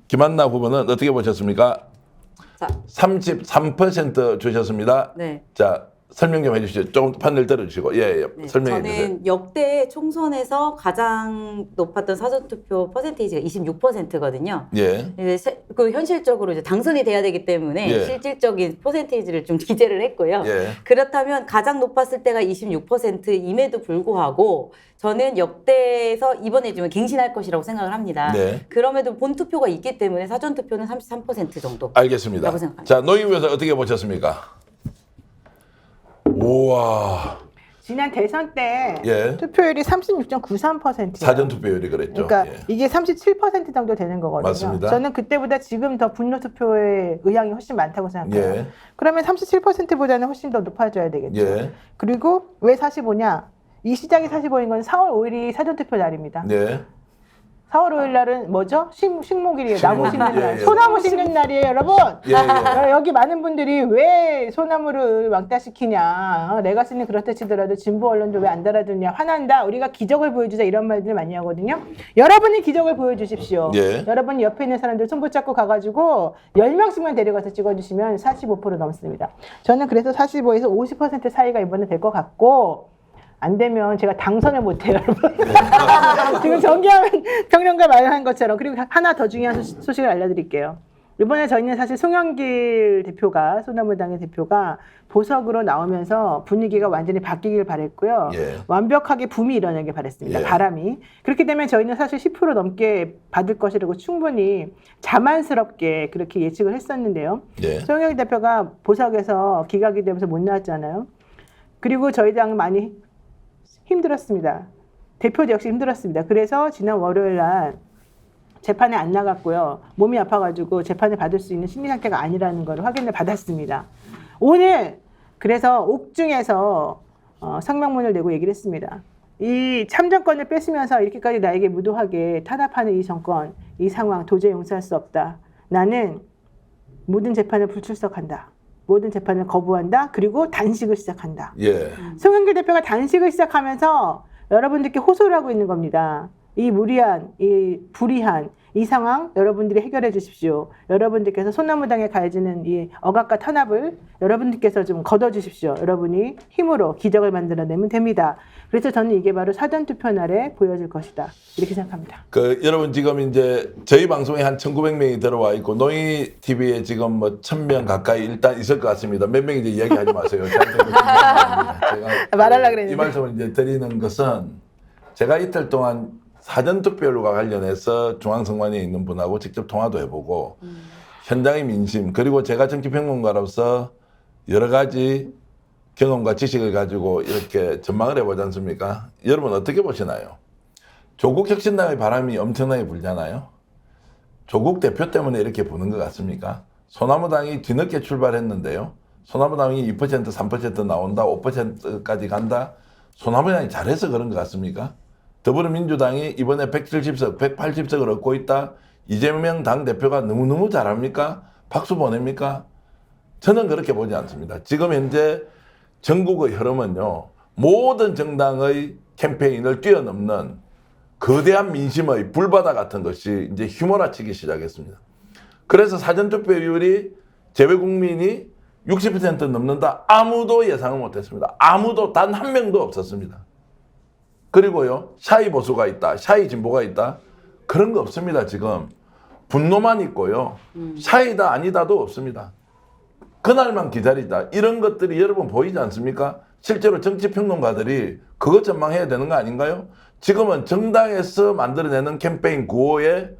김한나 후보는 어떻게 보셨습니까? 자. 33% 주셨습니다. 네. 자 설명 좀 해주시죠. 조금 판을 들어주시고 설명해 주세요. 저는 역대 총선에서 가장 높았던 사전투표 퍼센테이지가 26%거든요. 예. 그 현실적으로 이제 당선이 돼야 되기 때문에 예. 실질적인 퍼센테이지를 좀 기재를 했고요. 예. 그렇다면 가장 높았을 때가 26%임에도 불구하고 저는 역대에서 이번에 좀 갱신할 것이라고 생각을 합니다. 네. 그럼에도 본투표가 있기 때문에 사전투표는 33% 정도. 알겠습니다. 라고 생각합니다. 자, 노인우 변호사 어떻게 보셨습니까? 우와. 지난 대선 때 예. 투표율이 36.93%예요. 사전 투표율이 그랬죠. 그러니까 예. 이게 37% 정도 되는 거거든요. 맞습니다. 저는 그때보다 지금 더 분노 투표의 의향이 훨씬 많다고 생각해요. 예. 그러면 37%보다는 훨씬 더 높아져야 되겠죠. 예. 그리고 왜 45냐? 이 시작이 45인 건 4월 5일이 사전투표 날입니다. 예. 4월 5일 날은 뭐죠? 식목일이에요. 나무 심는 예, 날. 예. 소나무 심는 날이에요, 여러분. 예, 예. 여기 많은 분들이 왜 소나무를 왕따시키냐. 레가시는 그렇다 치더라도 진보 언론도 왜 안 달아주냐. 화난다. 우리가 기적을 보여주자. 이런 말들을 많이 하거든요. 여러분이 기적을 보여주십시오. 예. 여러분이 옆에 있는 사람들 손 붙잡고 가가지고 10명씩만 데려가서 찍어주시면 45% 넘습니다. 저는 그래서 45에서 50% 사이가 이번에 될 것 같고 안 되면 제가 당선을 못해요, 여러분. 지금 정기현 평론가 말한 것처럼. 그리고 하나 더 중요한 소식을 알려드릴게요. 이번에 저희는 사실 송영길 대표가, 소나무당의 대표가 보석으로 나오면서 분위기가 완전히 바뀌길 바랬고요. 예. 완벽하게 붐이 일어나길 바랬습니다. 예. 바람이. 그렇게 되면 저희는 사실 10% 넘게 받을 것이라고 충분히 자만스럽게 그렇게 예측을 했었는데요. 예. 송영길 대표가 보석에서 기각이 되면서 못 나왔잖아요. 그리고 저희 당은 많이 힘들었습니다. 대표도 역시 힘들었습니다. 그래서 지난 월요일 날 재판에 안 나갔고요. 몸이 아파가지고 재판을 받을 수 있는 심리 상태가 아니라는 걸 확인을 받았습니다. 오늘 그래서 옥중에서 성명문을 내고 얘기를 했습니다. 이 참정권을 뺏으면서 이렇게까지 나에게 무도하게 탄압하는 이 정권, 이 상황 도저히 용서할 수 없다. 나는 모든 재판을 불출석한다. 모든 재판을 거부한다. 그리고 단식을 시작한다. 예. 송영길 대표가 단식을 시작하면서 여러분들께 호소를 하고 있는 겁니다. 이 무리한, 이 불의한 이 상황 여러분들이 해결해 주십시오. 여러분들께서 소나무당에 가해지는 이 억압과 탄압을 여러분들께서 좀 걷어주십시오. 여러분이 힘으로 기적을 만들어내면 됩니다. 그래서 저는 이게 바로 사전투표 날에 보여질 것이다. 이렇게 생각합니다. 여러분 지금 이제 저희 방송에 한 1,900명이 들어와 있고 노이 TV에 지금 뭐 1,000명 가까이 일단 있을 것 같습니다. 몇 명인지 이야기하지 마세요. 제가 말하려고 그랬는데. 이 말씀을 이제 드리는 것은 제가 이틀 동안 사전투표율과 관련해서 중앙선관위에 있는 분하고 직접 통화도 해보고 현장의 민심 그리고 제가 정치평론가로서 여러 가지 경험과 지식을 가지고 이렇게 전망을 해보지 않습니까? 여러분 어떻게 보시나요? 조국 혁신당의 바람이 엄청나게 불잖아요. 조국 대표 때문에 이렇게 부는 것 같습니까? 소나무당이 뒤늦게 출발했는데요. 소나무당이 2%, 3% 나온다, 5%까지 간다. 소나무당이 잘해서 그런 것 같습니까? 더불어민주당이 이번에 170석, 180석을 얻고 있다. 이재명 당대표가 너무너무 잘합니까? 박수 보냅니까? 저는 그렇게 보지 않습니다. 지금 현재 전국의 흐름은요. 모든 정당의 캠페인을 뛰어넘는 거대한 민심의 불바다 같은 것이 이제 휘몰아치기 시작했습니다. 그래서 사전투표율이 재외국민이 60% 넘는다. 아무도 예상을 못했습니다. 아무도 단 한 명도 없었습니다. 그리고요. 샤이 보수가 있다. 샤이 진보가 있다. 그런 거 없습니다. 지금. 분노만 있고요. 샤이다 아니다도 없습니다. 그날만 기다리다. 이런 것들이 여러분 보이지 않습니까? 실제로 정치평론가들이 그것 전망해야 되는 거 아닌가요? 지금은 정당에서 만들어내는 캠페인 구호에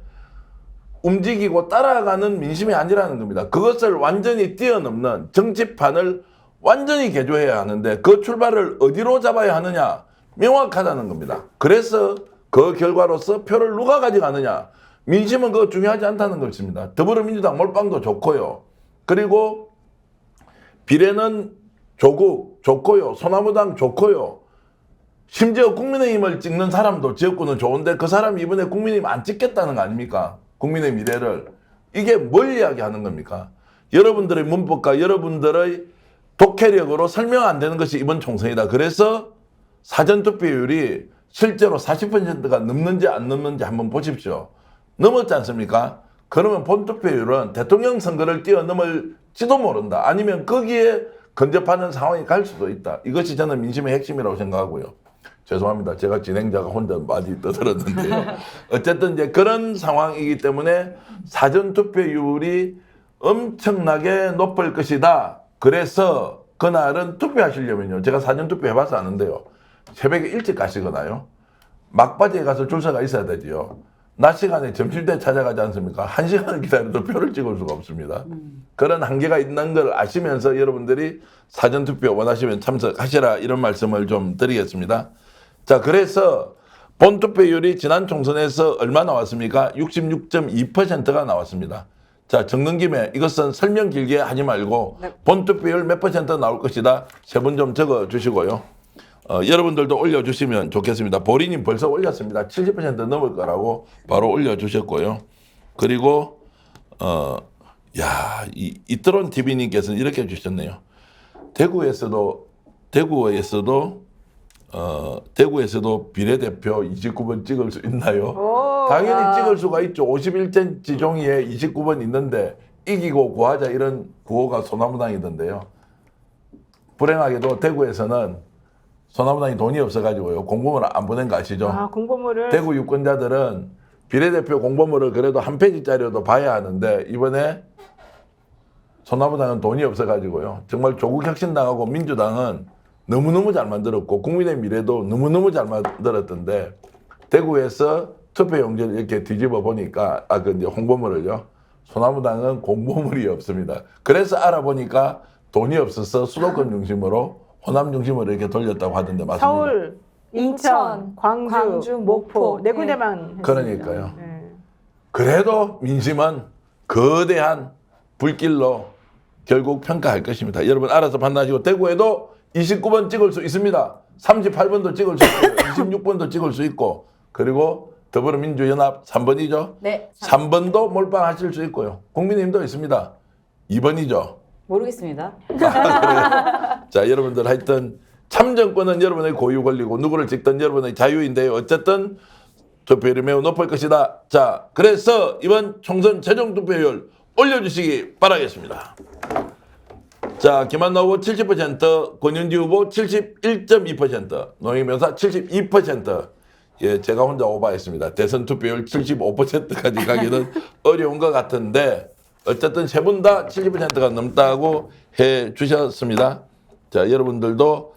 움직이고 따라가는 민심이 아니라는 겁니다. 그것을 완전히 뛰어넘는 정치판을 완전히 개조해야 하는데 그 출발을 어디로 잡아야 하느냐? 명확하다는 겁니다. 그래서 그 결과로서 표를 누가 가져가느냐? 민심은 그거 중요하지 않다는 것입니다. 더불어민주당 몰빵도 좋고요. 그리고 비례는 조국 좋고요. 소나무당 좋고요. 심지어 국민의힘을 찍는 사람도 지역구는 좋은데 그 사람이 이번에 국민의힘 안 찍겠다는 거 아닙니까? 국민의 미래를. 이게 뭘 이야기하는 겁니까? 여러분들의 문법과 여러분들의 독해력으로 설명 안 되는 것이 이번 총선이다. 그래서 사전투표율이 실제로 40%가 넘는지 안 넘는지 한번 보십시오. 넘었지 않습니까? 그러면 본투표율은 대통령 선거를 뛰어넘을지도 모른다. 아니면 거기에 근접하는 상황이 갈 수도 있다. 이것이 저는 민심의 핵심이라고 생각하고요. 죄송합니다. 제가 진행자가 혼자 많이 떠들었는데요. 어쨌든 이제 그런 상황이기 때문에 사전투표율이 엄청나게 높을 것이다. 그래서 그날은 투표하시려면요. 제가 사전투표 해봐서 아는데요. 새벽에 일찍 가시거나요. 막바지에 가서 줄서가 있어야 되지요. 낮 시간에 점심때 찾아가지 않습니까? 1시간을 기다려도 표를 찍을 수가 없습니다. 그런 한계가 있는 걸 아시면서 여러분들이 사전투표 원하시면 참석하시라 이런 말씀을 좀 드리겠습니다. 자, 그래서 본투표율이 지난 총선에서 얼마 나왔습니까? 66.2%가 나왔습니다. 자, 적는 김에 이것은 설명 길게 하지 말고 네. 본투표율 몇 퍼센트 나올 것이다. 세 분 좀 적어 주시고요. 여러분들도 올려주시면 좋겠습니다. 보리님 벌써 올렸습니다. 70% 넘을 거라고 바로 올려주셨고요. 그리고 이트론 TV님께서는 이렇게 해주셨네요. 대구에서도 비례대표 29번 찍을 수 있나요? 오, 당연히 찍을 수가 있죠. 51cm 종이에 29번 있는데 이기고 구하자 이런 구호가 소나무당이던데요. 불행하게도 대구에서는 소나무당이 돈이 없어가지고요. 공보물을 안 보낸 거 아시죠? 아, 공보물을 대구 유권자들은 비례대표 공보물을 그래도 한 페이지짜리라도 봐야 하는데 이번에 소나무당은 돈이 없어가지고요. 정말 조국혁신당하고 민주당은 너무너무 잘 만들었고 국민의 미래도 너무너무 잘 만들었던데 대구에서 투표용지를 이렇게 뒤집어 보니까 이제 홍보물을요. 소나무당은 공보물이 없습니다. 그래서 알아보니까 돈이 없어서 수도권 중심으로 호남 중심으로 이렇게 돌렸다고 하던데 맞습니다. 서울, 인천, 인천, 광주, 광주, 목포 목포. 네 군데만 했습니다. 그러니까요. 네. 그래도 민심은 거대한 불길로 결국 평가할 것입니다. 여러분 알아서 판단하시고 대구에도 29번 찍을 수 있습니다. 38번도 찍을 수 있고 26번도 찍을 수 있고 그리고 더불어민주연합 3번이죠. 네. 3번도 몰빵하실 수 있고요. 국민의힘도 있습니다. 2번이죠. 모르겠습니다. 자, 여러분들 하여튼 참정권은 여러분의 고유 권리고 누구를 찍든 여러분의 자유인데요. 어쨌든 투표율이 매우 높을 것이다. 자, 그래서 이번 총선 최종 투표율 올려주시기 바라겠습니다. 자, 김한나 후보 70%, 권윤지 후보 71.2%, 노영민 변호사 72%. 예, 제가 혼자 오버했습니다. 대선 투표율 75%까지 가기는 어려운 것 같은데 어쨌든 세 분 다 70%가 넘다고 해 주셨습니다. 자, 여러분들도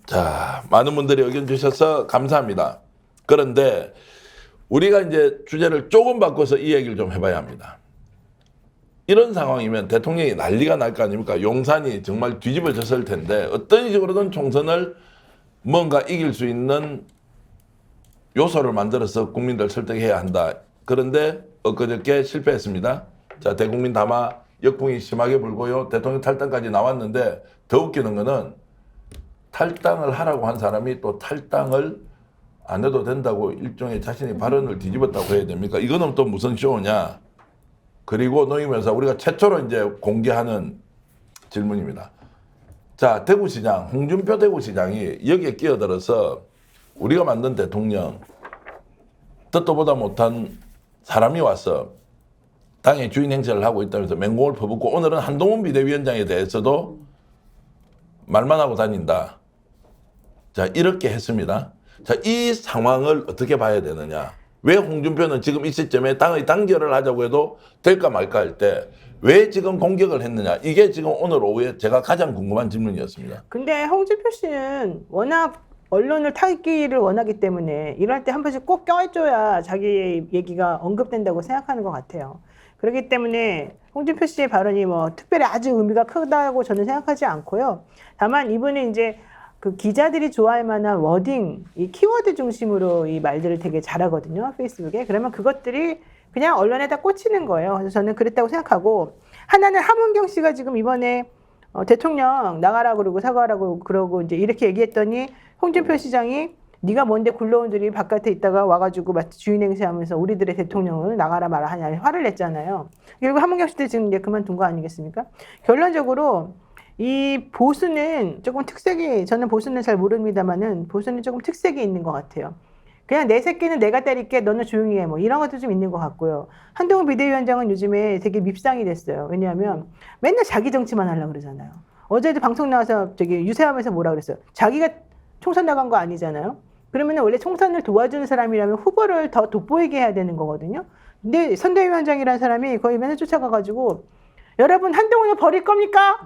자, 많은 분들이 의견 주셔서 감사합니다. 그런데 우리가 이제 주제를 조금 바꿔서 이 얘기를 좀 해봐야 합니다. 이런 상황이면 대통령이 난리가 날 거 아닙니까? 용산이 정말 뒤집어졌을 텐데 어떤 식으로든 총선을 뭔가 이길 수 있는 요소를 만들어서 국민들 설득해야 한다. 그런데 엊그저께 실패했습니다. 자, 대국민 담화 역풍이 심하게 불고요. 대통령 탈당까지 나왔는데 더 웃기는 거는 탈당을 하라고 한 사람이 또 탈당을 안 해도 된다고 일종의 자신의 발언을 뒤집었다고 해야 됩니까? 이거는 또 무슨 쇼냐? 그리고 노임에서 우리가 최초로 이제 공개하는 질문입니다. 자, 대구시장, 홍준표 대구시장이 여기에 끼어들어서 우리가 만든 대통령, 듣도 보다 못한 사람이 와서 당의 주인 행세를 하고 있다면서 맹공을 퍼붓고 오늘은 한동훈 비대위원장에 대해서도 말만 하고 다닌다. 자, 이렇게 했습니다. 자, 이 상황을 어떻게 봐야 되느냐. 왜 홍준표는 지금 이 시점에 당의 단결을 하자고 해도 될까 말까 할 때 왜 지금 공격을 했느냐. 이게 지금 오늘 오후에 제가 가장 궁금한 질문이었습니다. 근데 홍준표 씨는 워낙 언론을 타기를 원하기 때문에 이럴 때 한 번씩 꼭 껴줘야 자기 얘기가 언급된다고 생각하는 것 같아요. 그렇기 때문에 홍준표 씨의 발언이 뭐 특별히 아주 의미가 크다고 저는 생각하지 않고요. 다만 이분은 이제 그 기자들이 좋아할 만한 워딩, 이 키워드 중심으로 이 말들을 되게 잘하거든요. 페이스북에. 그러면 그것들이 그냥 언론에다 꽂히는 거예요. 그래서 저는 그랬다고 생각하고 하나는 함은경 씨가 지금 이번에 대통령 나가라 그러고 사과하라고 그러고 이제 이렇게 얘기했더니 홍준표 시장이 네가 뭔데 군로원들이 바깥에 있다가 와가지고 마치 주인 행세하면서 우리들의 대통령을 나가라 마라 하냐 화를 냈잖아요. 결국 한문경 씨도 지금 이제 그만둔 거 아니겠습니까? 결론적으로 이 보수는 조금 특색이, 저는 보수는 잘 모릅니다만은 보수는 조금 특색이 있는 것 같아요. 그냥 내 새끼는 내가 때릴게, 너는 조용히 해, 뭐 이런 것도 좀 있는 것 같고요. 한동훈 비대위원장은 요즘에 되게 밉상이 됐어요. 왜냐하면 맨날 자기 정치만 하려고 그러잖아요. 어제도 방송 나와서 저기 유세하면서 뭐라 그랬어요? 자기가 총선 나간 거 아니잖아요. 그러면 원래 총선을 도와주는 사람이라면 후보를 더 돋보이게 해야 되는 거거든요. 근데 선대위원장이라는 사람이 거의 맨날 쫓아가가지고 여러분 한동훈을 버릴 겁니까?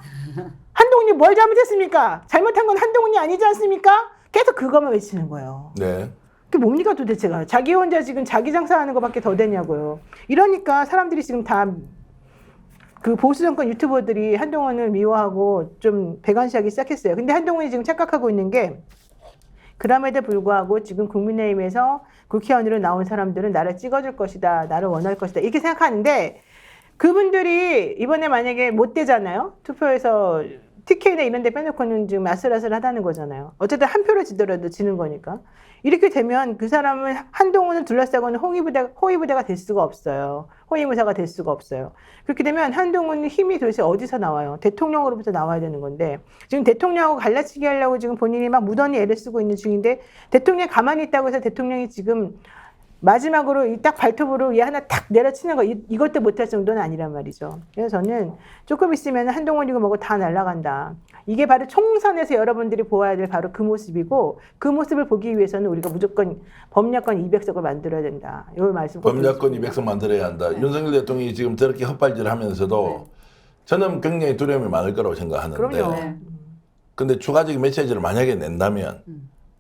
한동훈이 뭘 잘못했습니까? 잘못한 건 한동훈이 아니지 않습니까? 계속 그것만 외치는 거예요. 네. 그게 뭡니까 도대체가? 자기 혼자 지금 자기 장사하는 것밖에 더 되냐고요. 이러니까 사람들이 지금 다 그 보수 정권 유튜버들이 한동훈을 미워하고 좀 배관시하기 시작했어요. 근데 한동훈이 지금 착각하고 있는 게 그럼에도 불구하고 지금 국민의힘에서 국회의원으로 나온 사람들은 나를 찍어줄 것이다, 나를 원할 것이다 이렇게 생각하는데 그분들이 이번에 만약에 못 되잖아요. 투표에서 TK나 이런 데 빼놓고는 지금 아슬아슬하다는 거잖아요. 어쨌든 한 표로 지더라도 지는 거니까. 이렇게 되면 그 사람은 한동훈을 둘러싸고는 호위부대가 될 수가 없어요. 호위무사가 될 수가 없어요. 그렇게 되면 한동훈의 힘이 도대체 어디서 나와요? 대통령으로부터 나와야 되는 건데 지금 대통령하고 갈라치기 하려고 지금 본인이 막 무던히 애를 쓰고 있는 중인데 대통령이 가만히 있다고 해서 대통령이 지금 마지막으로 이 딱 발톱으로 얘 하나 탁 내려치는 거 이것도 못할 정도는 아니란 말이죠. 그래서 저는 조금 있으면 한동훈이고 뭐고 다 날아간다. 이게 바로 총선에서 여러분들이 보아야 될 바로 그 모습이고 그 모습을 보기 위해서는 우리가 무조건 법야권 200석을 만들어야 된다. 이 말씀 꼭 법야권 드리겠습니다. 200석 만들어야 한다. 윤석열 대통령이 지금 저렇게 헛발질을 하면서도 저는 굉장히 두려움이 많을 거라고 생각하는데 그럼요. 네. 근데 추가적인 메시지를 만약에 낸다면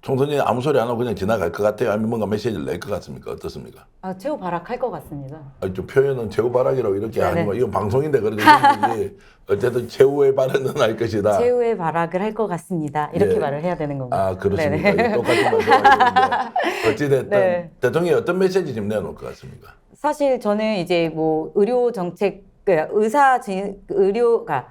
총선이 아무 소리 안 하고 그냥 지나갈 것 같아요? 아니면 뭔가 메시지를 낼 것 같습니까? 어떻습니까? 아, 최후 발악할 것 같습니다. 아니, 좀 표현은 최후발악이라고 이렇게 네네. 하는 거 이건 방송인데 그래도 이게 어쨌든 최후의 발언은 할 것이다. 최후의 발악을 할 것 같습니다. 이렇게 예. 말을 해야 되는 건가요? 아 그렇습니까? 네네. 이게 똑같은 말씀하시는데 어찌됐든 네. 대통령이 어떤 메시지 좀 내놓을 것 같습니까? 사실 저는 이제 뭐 의료 정책, 의료가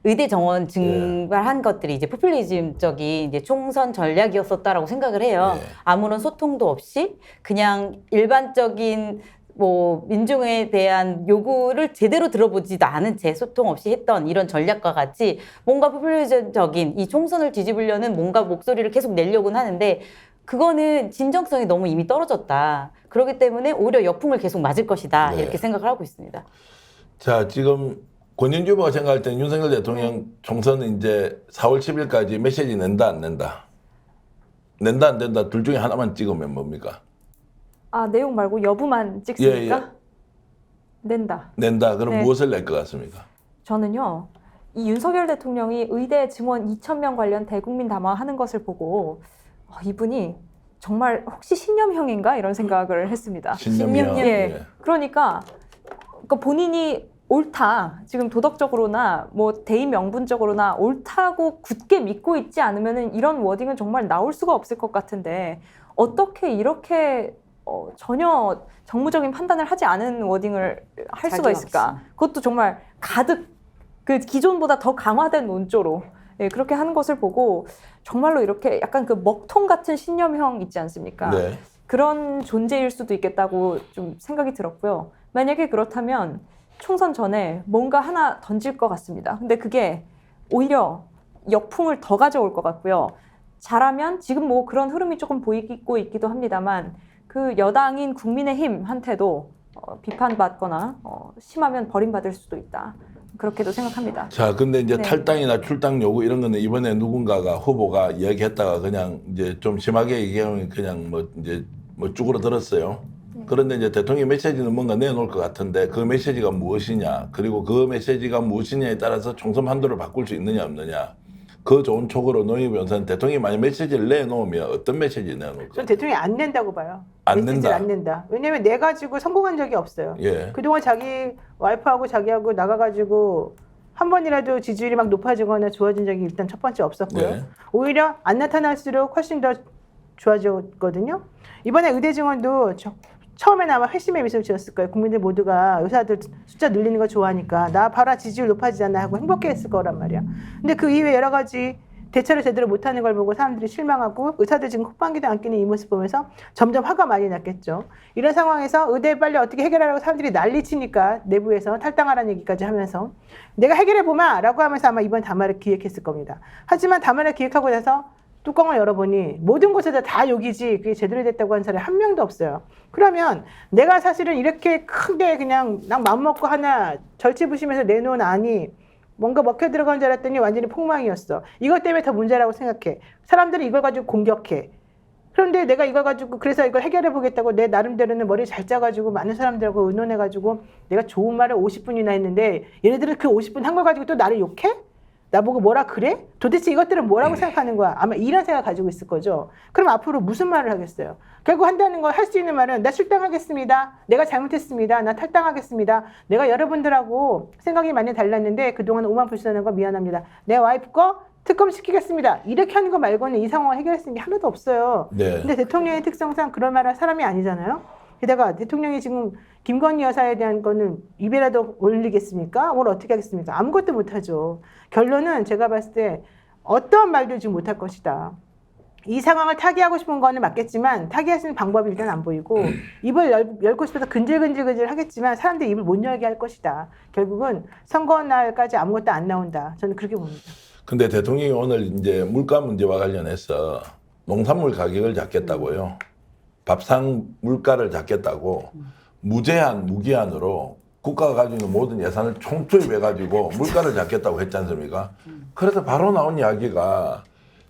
의대 정원 증발한 것들이 이제 포퓰리즘적인 이제 총선 전략이었었다라고 생각을 해요. 예. 아무런 소통도 없이 그냥 일반적인 뭐 민중에 대한 요구를 제대로 들어보지도 않은 채 소통 없이 했던 이런 전략과 같이 뭔가 포퓰리즘적인 이 총선을 뒤집으려는 뭔가 목소리를 계속 내려고는 하는데 그거는 진정성이 너무 이미 떨어졌다. 그렇기 때문에 오히려 역풍을 계속 맞을 것이다. 네. 이렇게 생각을 하고 있습니다. 자 지금 권윤주 후보가 생각할 때는 윤석열 대통령 총선은 이제 4월 10일까지 메시지 낸다 안 낸다? 낸다 안 된다 둘 중에 하나만 찍으면 뭡니까? 아, 내용 말고 여부만 찍습니까? 예. 낸다. 낸다. 그럼 네. 무엇을 낼 것 같습니까? 저는요, 이 윤석열 대통령이 의대 증원 2,000명 관련 대국민 담화하는 것을 보고 이분이 정말 혹시 신념형인가 이런 생각을 했습니다. 신념이요. 예. 그러니까 본인이 옳다. 지금 도덕적으로나 뭐 대의 명분적으로나 옳다고 굳게 믿고 있지 않으면은 이런 워딩은 정말 나올 수가 없을 것 같은데 어떻게 이렇게 전혀 정무적인 판단을 하지 않은 워딩을 할 수가 있을까? 그것도 정말 가득 그 기존보다 더 강화된 논조로 예, 그렇게 하는 것을 보고 정말로 이렇게 약간 그 먹통 같은 신념형 있지 않습니까? 네. 그런 존재일 수도 있겠다고 좀 생각이 들었고요. 만약에 그렇다면 총선 전에 뭔가 하나 던질 것 같습니다. 근데 그게 오히려 역풍을 더 가져올 것 같고요. 잘하면 지금 뭐 그런 흐름이 조금 보이고 있기도 합니다만 그 여당인 국민의힘한테도 비판받거나 심하면 버림받을 수도 있다. 그렇게도 생각합니다. 자, 근데 이제 네. 탈당이나 출당 요구 이런 거는 이번에 누군가가 후보가 이야기했다가 그냥 이제 좀 심하게 얘기하면 그냥 뭐 이제 뭐 쭈그러들었어요. 그런데 이제 대통령 메시지는 뭔가 내놓을 것 같은데 그 메시지가 무엇이냐 그리고 그 메시지가 무엇이냐에 따라서 총선 한도를 바꿀 수 있느냐 없느냐 그 좋은 촉으로 노영희 변호사는 대통령이 만약 메시지를 내놓으면 어떤 메시지 내놓을까? 전 대통령이 안 낸다고 봐요. 안 메시지를 낸다. 안 낸다. 왜냐면 내 가지고 성공한 적이 없어요. 예. 그동안 자기 와이프하고 자기하고 나가가지고 한 번이라도 지지율이 막 높아지거나 좋아진 적이 일단 첫 번째 없었고요. 네. 오히려 안 나타날수록 훨씬 더 좋아졌거든요. 이번에 의대 증원도 처음에는 아마 회심의 미소를 지었을 거예요. 국민들 모두가 의사들 숫자 늘리는 거 좋아하니까 나 봐라 지지율 높아지잖아 하고 행복해했을 거란 말이야. 근데 그 이후에 여러 가지 대처를 제대로 못하는 걸 보고 사람들이 실망하고 의사들 지금 콧방귀도 안 끼는 이 모습 보면서 점점 화가 많이 났겠죠. 이런 상황에서 의대 빨리 어떻게 해결하라고 사람들이 난리치니까 내부에서 탈당하라는 얘기까지 하면서 내가 해결해보마 라고 하면서 아마 이번 담화를 기획했을 겁니다. 하지만 담화를 기획하고 나서 뚜껑을 열어보니 모든 곳에서 다 욕이지 그게 제대로 됐다고 한 사람이 한 명도 없어요. 그러면 내가 사실은 이렇게 크게 그냥 난 맘먹고 하나 절치부심해서 내놓은 안이 뭔가 먹혀 들어간 줄 알았더니 완전히 폭망이었어. 이것 때문에 더 문제라고 생각해. 사람들이 이걸 가지고 공격해. 그런데 내가 이걸 가지고 그래서 이걸 해결해 보겠다고 내 나름대로는 머리 잘 짜가지고 많은 사람들하고 의논해가지고 내가 좋은 말을 50분이나 했는데 얘네들은 그 50분 한 걸 가지고 또 나를 욕해? 나보고 뭐라 그래? 도대체 이것들은 뭐라고 생각하는 거야? 아마 이런 생각 가지고 있을 거죠. 그럼 앞으로 무슨 말을 하겠어요? 결국 한다는 걸 할 수 있는 말은 나 출당하겠습니다. 내가 잘못했습니다. 나 탈당하겠습니다. 내가 여러분들하고 생각이 많이 달랐는데 그동안 오만 불편한 거 미안합니다. 내 와이프 거 특검 시키겠습니다. 이렇게 하는 거 말고는 이 상황을 해결할 수 있는 게 하나도 없어요. 네. 근데 대통령의 특성상 그럴 말할 사람이 아니잖아요. 게다가 대통령이 지금 김건희 여사에 대한 거는 입에라도 올리겠습니까? 뭘 어떻게 하겠습니까? 아무것도 못하죠. 결론은 제가 봤을 때 어떠한 말도 지금 못할 것이다. 이 상황을 타개하고 싶은 거는 맞겠지만 타개할 수 있는 방법이 일단 안 보이고 입을 열고 싶어서 근질근질 하겠지만 사람들이 입을 못 열게 할 것이다. 결국은 선거 날까지 아무것도 안 나온다. 저는 그렇게 봅니다. 근데 대통령이 오늘 이제 물가 문제와 관련해서 농산물 가격을 잡겠다고요. 밥상 물가를 잡겠다고 무제한, 무기한으로 국가가 가지고 있는 모든 예산을 총투입해가지고 물가를 잡겠다고 했지 않습니까? 그래서 바로 나온 이야기가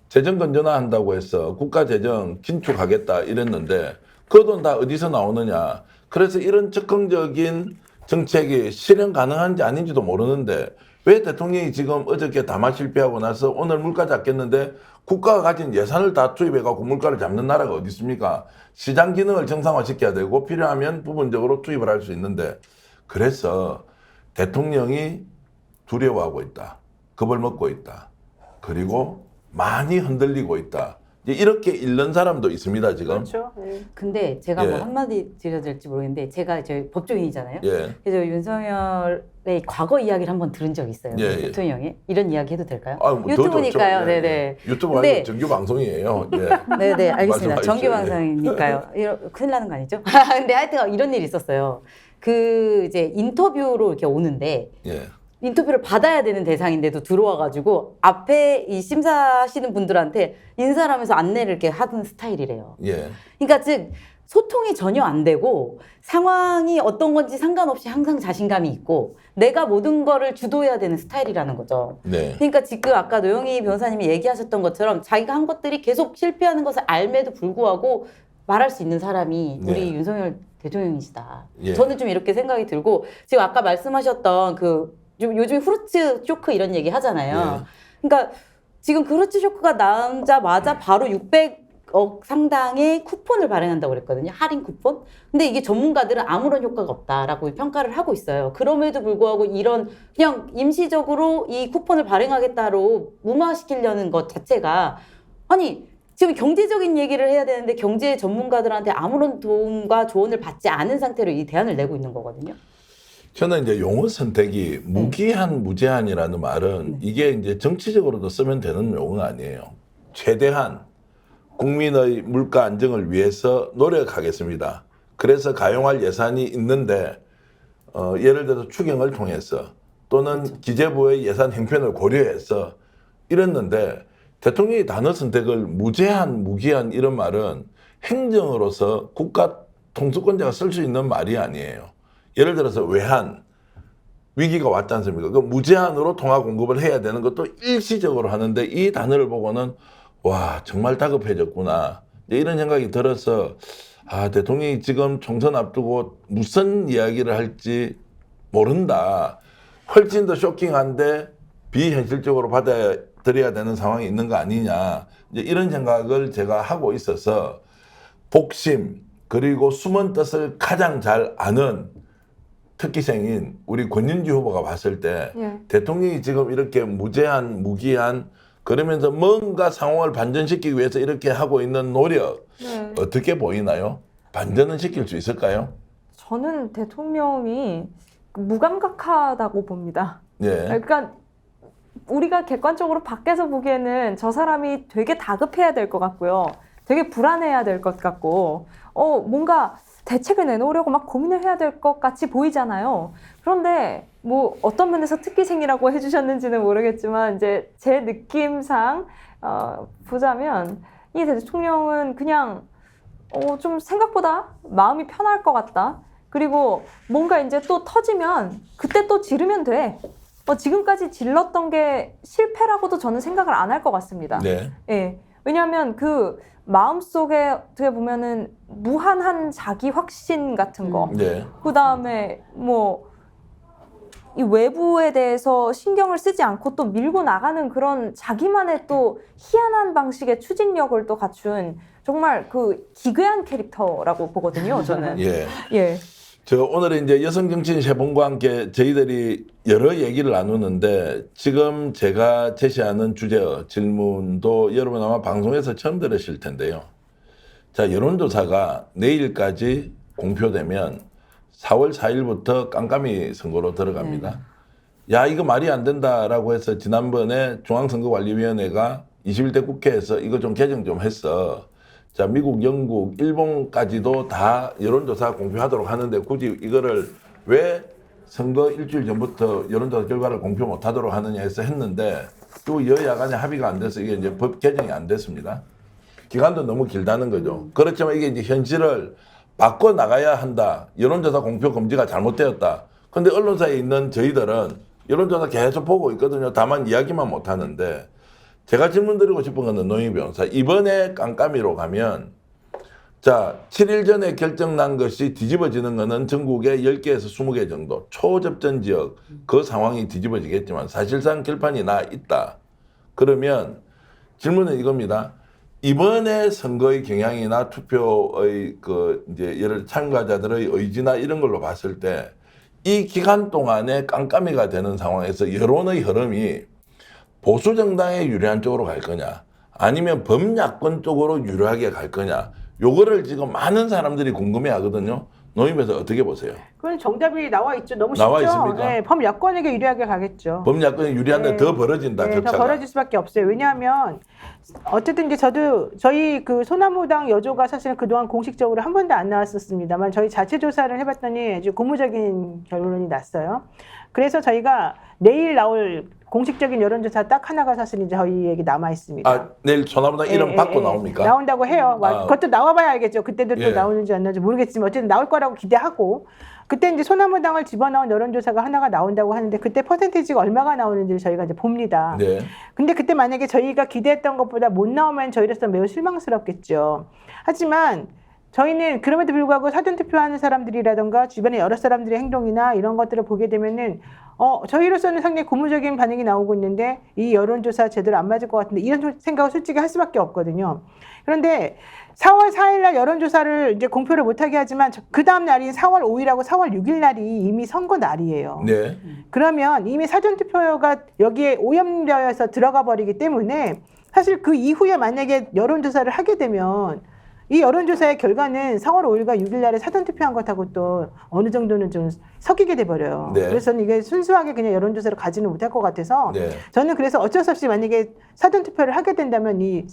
재정 건전화한다고 해서 국가 재정 긴축하겠다 이랬는데 그 돈 다 어디서 나오느냐. 그래서 이런 적극적인 정책이 실현 가능한지 아닌지도 모르는데 왜 대통령이 지금 어저께 담화 실패하고 나서 오늘 물가 잡겠는데 국가가 가진 예산을 다 투입해갖고 물가를 잡는 나라가 어디 있습니까? 시장 기능을 정상화시켜야 되고 필요하면 부분적으로 투입을 할 수 있는데 그래서 대통령이 두려워하고 있다. 겁을 먹고 있다. 그리고 많이 흔들리고 있다. 이렇게 읽는 사람도 있습니다, 지금. 그렇죠. 네. 근데 제가 예. 뭐 한마디 드려야 될지 모르겠는데 제가 저희 법조인이잖아요. 예. 그래서 윤석열의 과거 이야기를 한번 들은 적이 있어요. 예, 예. 대통령이. 이런 이야기 해도 될까요? 아, 뭐더 유튜브니까요. 좋죠. 예, 네네. 예. 유튜브 근데- 아니고 정규 방송이에요. 예. 네네, 알겠습니다. 말씀하십시오. 정규 방송이니까요. 큰일 나는 거 아니죠? 근데 하여튼 이런 일이 있었어요. 그 이제 인터뷰로 이렇게 오는데 예. 인터뷰를 받아야 되는 대상인데도 들어와가지고 앞에 이 심사하시는 분들한테 인사를 하면서 안내를 이렇게 하던 스타일이래요. 예. 그러니까 즉 소통이 전혀 안 되고 상황이 어떤 건지 상관없이 항상 자신감이 있고 내가 모든 거를 주도해야 되는 스타일이라는 거죠. 네. 그러니까 지금 아까 노영희 변호사님이 얘기하셨던 것처럼 자기가 한 것들이 계속 실패하는 것을 알매도 불구하고 말할 수 있는 사람이 우리 네. 윤석열 대통령이시다. 예. 저는 좀 이렇게 생각이 들고 지금 아까 말씀하셨던 그 요즘에 후르츠 쇼크 이런 얘기 하잖아요. 그러니까 지금 그 후르츠 쇼크가 나오자마자 바로 600억 상당의 쿠폰을 발행한다고 그랬거든요. 할인 쿠폰. 근데 이게 전문가들은 아무런 효과가 없다라고 평가를 하고 있어요. 그럼에도 불구하고 이런 그냥 임시적으로 이 쿠폰을 발행하겠다로 무마시키려는 것 자체가 아니 지금 경제적인 얘기를 해야 되는데 경제 전문가들한테 아무런 도움과 조언을 받지 않은 상태로 이 대안을 내고 있는 거거든요. 저는 이제 용어 선택이 무기한, 무제한이라는 말은 이게 이제 정치적으로도 쓰면 되는 용어가 아니에요. 최대한 국민의 물가 안정을 위해서 노력하겠습니다. 그래서 가용할 예산이 있는데 예를 들어서 추경을 통해서 또는 기재부의 예산 형편을 고려해서 이랬는데 대통령이 단어 선택을 무제한, 무기한 이런 말은 행정으로서 국가 통수권자가 쓸 수 있는 말이 아니에요. 예를 들어서 외환, 위기가 왔지 않습니까? 그 무제한으로 통화 공급을 해야 되는 것도 일시적으로 하는데 이 단어를 보고는 와 정말 다급해졌구나 이런 생각이 들어서 아 대통령이 지금 총선 앞두고 무슨 이야기를 할지 모른다. 훨씬 더 쇼킹한데 비현실적으로 받아들여야 되는 상황이 있는 거 아니냐 이제 이런 생각을 제가 하고 있어서 복심 그리고 숨은 뜻을 가장 잘 아는 특기생인 우리 권윤주 후보가 봤을 때 예. 대통령이 지금 이렇게 무제한, 무기한 그러면서 뭔가 상황을 반전시키기 위해서 이렇게 하고 있는 노력 네. 어떻게 보이나요? 반전은 시킬 수 있을까요? 저는 대통령이 무감각하다고 봅니다. 예. 그러니까 우리가 객관적으로 밖에서 보기에는 저 사람이 되게 다급해야 될 것 같고요. 되게 불안해야 될 것 같고, 뭔가 대책을 내놓으려고 막 고민을 해야 될 것 같이 보이잖아요. 그런데 뭐 어떤 면에서 특기생이라고 해주셨는지는 모르겠지만 이제 제 느낌상 보자면 이 대통령은 그냥 좀 생각보다 마음이 편할 것 같다. 그리고 뭔가 이제 또 터지면 그때 또 지르면 돼. 지금까지 질렀던 게 실패라고도 저는 생각을 안 할 것 같습니다. 네. 예. 왜냐하면 그 마음속에 어떻게 보면은 무한한 자기 확신 같은 거. 네. 그 다음에 뭐 이 외부에 대해서 신경을 쓰지 않고 또 밀고 나가는 그런 자기만의 또 희한한 방식의 추진력을 또 갖춘 정말 그 기괴한 캐릭터라고 보거든요, 저는. 예. 예. 저 오늘은 이제 여성 정치인 세 분과 함께 저희들이 여러 얘기를 나누는데 지금 제가 제시하는 주제의 질문도 여러분 아마 방송에서 처음 들으실 텐데요. 자, 여론조사가 내일까지 공표되면 4월 4일부터 깜깜이 선거로 들어갑니다. 야, 이거 말이 안 된다라고 해서 지난번에 중앙선거관리위원회가 21대 국회에서 이거 좀 개정 좀 했어. 자, 미국, 영국, 일본까지도 다 여론조사 공표하도록 하는데 굳이 이거를 왜 선거 일주일 전부터 여론조사 결과를 공표 못하도록 하느냐 해서 했는데 또 여야 간에 합의가 안 돼서 이게 이제 법 개정이 안 됐습니다. 기간도 너무 길다는 거죠. 그렇지만 이게 이제 현실을 바꿔 나가야 한다. 여론조사 공표 금지가 잘못되었다. 근데 언론사에 있는 저희들은 여론조사 계속 보고 있거든요. 다만 이야기만 못 하는데 제가 질문드리고 싶은 거는 노영희 변호사. 이번에 깜깜이로 가면 자, 7일 전에 결정난 것이 뒤집어지는 거는 전국에 10개에서 20개 정도 초접전 지역 그 상황이 뒤집어지겠지만 사실상 결판이 나 있다. 그러면 질문은 이겁니다. 이번에 선거의 경향이나 투표의 이제 여러 참가자들의 의지나 이런 걸로 봤을 때 이 기간 동안에 깜깜이가 되는 상황에서 여론의 흐름이 보수 정당에 유리한 쪽으로 갈 거냐 아니면 범야권 쪽으로 유리하게 갈 거냐 요거를 지금 많은 사람들이 궁금해 하거든요. 노임에서 어떻게 보세요? 그건 정답이 나와 있죠. 너무 쉽죠. 나와 있습니까? 네, 범야권에게 유리하게 가겠죠. 범야권이 유리한데 네. 더 벌어진다. 네, 격차가. 더 벌어질 수밖에 없어요. 왜냐하면 어쨌든 이제 저희 그 소나무당 여조가 사실은 그동안 공식적으로 한 번도 안 나왔었습니다만 저희 자체 조사를 해봤더니 아주 고무적인 결론이 났어요. 그래서 저희가 내일 나올 공식적인 여론조사 딱 하나가 사실 이제 저희에게 남아 있습니다. 아, 내일 소나무당 이름 받고 나옵니까? 나온다고 해요. 그것도 나와봐야 알겠죠. 그때도 또 예. 나오는지 안 나오는지 모르겠지만 어쨌든 나올 거라고 기대하고 그때 이제 소나무당을 집어넣은 여론조사가 하나가 나온다고 하는데 그때 퍼센테이지가 얼마가 나오는지를 저희가 이제 봅니다. 네. 근데 그때 만약에 저희가 기대했던 것보다 못 나오면 저희로서 매우 실망스럽겠죠. 하지만 저희는 그럼에도 불구하고 사전투표하는 사람들이라던가 주변의 여러 사람들의 행동이나 이런 것들을 보게 되면은 저희로서는 상당히 고무적인 반응이 나오고 있는데 이 여론조사 제대로 안 맞을 것 같은데 이런 생각을 솔직히 할 수밖에 없거든요. 그런데 4월 4일 날 여론조사를 이제 공표를 못하게 하지만 그 다음 날인 4월 5일하고 4월 6일 날이 이미 선거 날이에요. 네. 그러면 이미 사전투표가 여기에 오염되어서 들어가 버리기 때문에 사실 그 이후에 만약에 여론조사를 하게 되면 이 여론조사의 결과는 4월 5일과 6일 날에 사전투표한 것하고 또 어느 정도는 좀 섞이게 돼버려요. 네. 그래서 이게 순수하게 그냥 여론조사를 가지는 못할 것 같아서 네. 저는 그래서 어쩔 수 없이 만약에 사전투표를 하게 된다면 이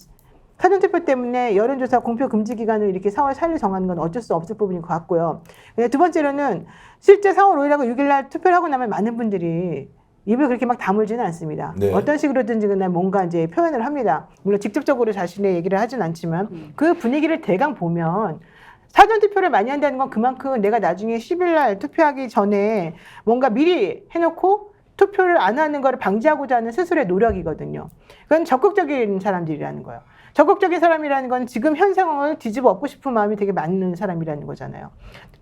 사전투표 때문에 여론조사 공표 금지 기간을 이렇게 4월 4일 정하는 건 어쩔 수 없을 부분인 것 같고요. 두 번째로는 실제 4월 5일하고 6일 날 투표를 하고 나면 많은 분들이 입을 그렇게 막 다물지는 않습니다. 네. 어떤 식으로든지 그날 뭔가 이제 표현을 합니다. 물론 직접적으로 자신의 얘기를 하진 않지만 그 분위기를 대강 보면 사전투표를 많이 한다는 건 그만큼 내가 나중에 10일 날 투표하기 전에 뭔가 미리 해놓고 투표를 안 하는 걸 방지하고자 하는 스스로의 노력이거든요. 그건 적극적인 사람들이라는 거예요. 적극적인 사람이라는 건 지금 현 상황을 뒤집어 엎고 싶은 마음이 되게 많은 사람이라는 거잖아요.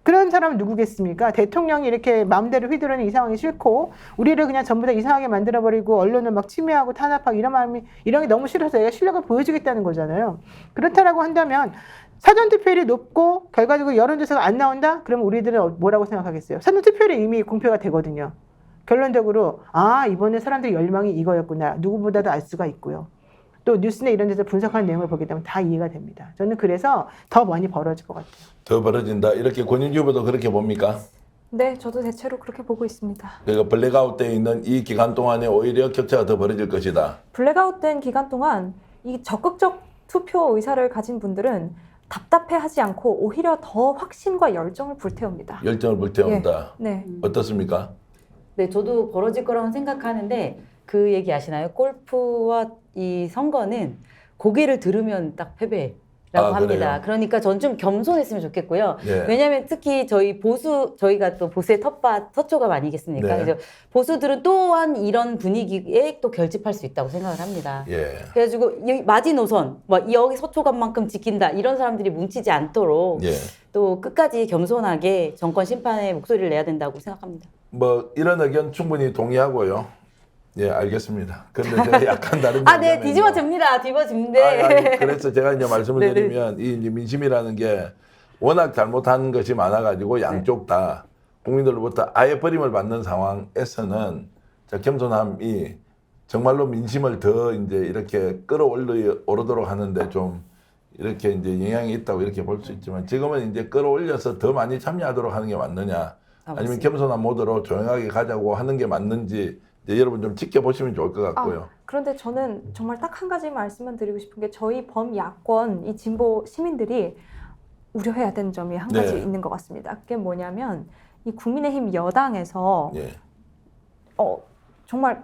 그런 사람은 누구겠습니까? 대통령이 이렇게 마음대로 휘두르는 이 상황이 싫고 우리를 그냥 전부 다 이상하게 만들어버리고 언론을 막 침해하고 탄압하고 이런 게 너무 싫어서 내가 실력을 보여주겠다는 거잖아요. 그렇다라고 한다면 사전투표율이 높고 결과적으로 여론조사가 안 나온다? 그러면 우리들은 뭐라고 생각하겠어요? 사전투표율이 이미 공표가 되거든요. 결론적으로 이번에 사람들의 열망이 이거였구나. 누구보다도 알 수가 있고요. 또 뉴스나 이런 데서 분석하는 내용을 보게 되면 다 이해가 됩니다. 저는 그래서 더 많이 벌어질 것 같아요. 더 벌어진다. 이렇게 권윤주 후보도 그렇게 봅니까? 네, 저도 대체로 그렇게 보고 있습니다. 그러니까 블랙아웃 때 있는 이 기간 동안에 오히려 격차가 더 벌어질 것이다. 블랙아웃된 기간 동안 이 적극적 투표 의사를 가진 분들은 답답해하지 않고 오히려 더 확신과 열정을 불태웁니다. 열정을 불태운다. 네. 어떻습니까? 네, 저도 벌어질 거라고 생각하는데 그 얘기 아시나요? 골프와 이 선거는 고개를 들으면 딱 패배라고 합니다. 그래요? 그러니까 전 좀 겸손했으면 좋겠고요. 예. 왜냐하면 특히 저희가 또 보수의 텃밭 서초갑 아니겠습니까? 네. 그래서 보수들은 또한 이런 분위기에 또 결집할 수 있다고 생각을 합니다. 예. 그래가지고 이 마지노선, 뭐 여기 서초갑만큼 지킨다 이런 사람들이 뭉치지 않도록 예. 또 끝까지 겸손하게 정권 심판에 목소리를 내야 된다고 생각합니다. 뭐 이런 의견 충분히 동의하고요. 예, 알겠습니다. 그런데 제가 약간 다른 아, 네, 점이면요. 뒤집어집니다. 뒤집어집니다. 아니, 그래서 제가 이제 말씀을 네네. 드리면 이 이제 민심이라는 게 워낙 잘못한 것이 많아가지고 양쪽 다 국민들로부터 아예 버림을 받는 상황에서는 자, 겸손함이 정말로 민심을 더 이제 이렇게 끌어오르도록 하는데 좀 이렇게 이제 영향이 있다고 이렇게 볼 수 있지만 지금은 이제 끌어올려서 더 많이 참여하도록 하는 게 맞느냐 아니면 맞습니다. 겸손한 모드로 조용하게 가자고 하는 게 맞는지 이제 여러분 좀 지켜보시면 좋을 것 같고요. 그런데 저는 정말 딱 한 가지 말씀만 드리고 싶은 게 저희 범야권 이 진보 시민들이 우려해야 되는 점이 한 가지 네. 있는 것 같습니다. 그게 뭐냐면 이 국민의힘 여당에서 예. 정말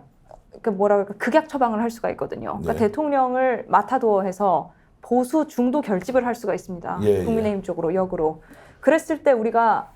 그 뭐라 그럴까 극약 처방을 할 수가 있거든요. 그러니까 네. 대통령을 마타도어 해서 보수 중도 결집을 할 수가 있습니다. 예, 국민의힘 쪽으로 역으로. 그랬을 때 우리가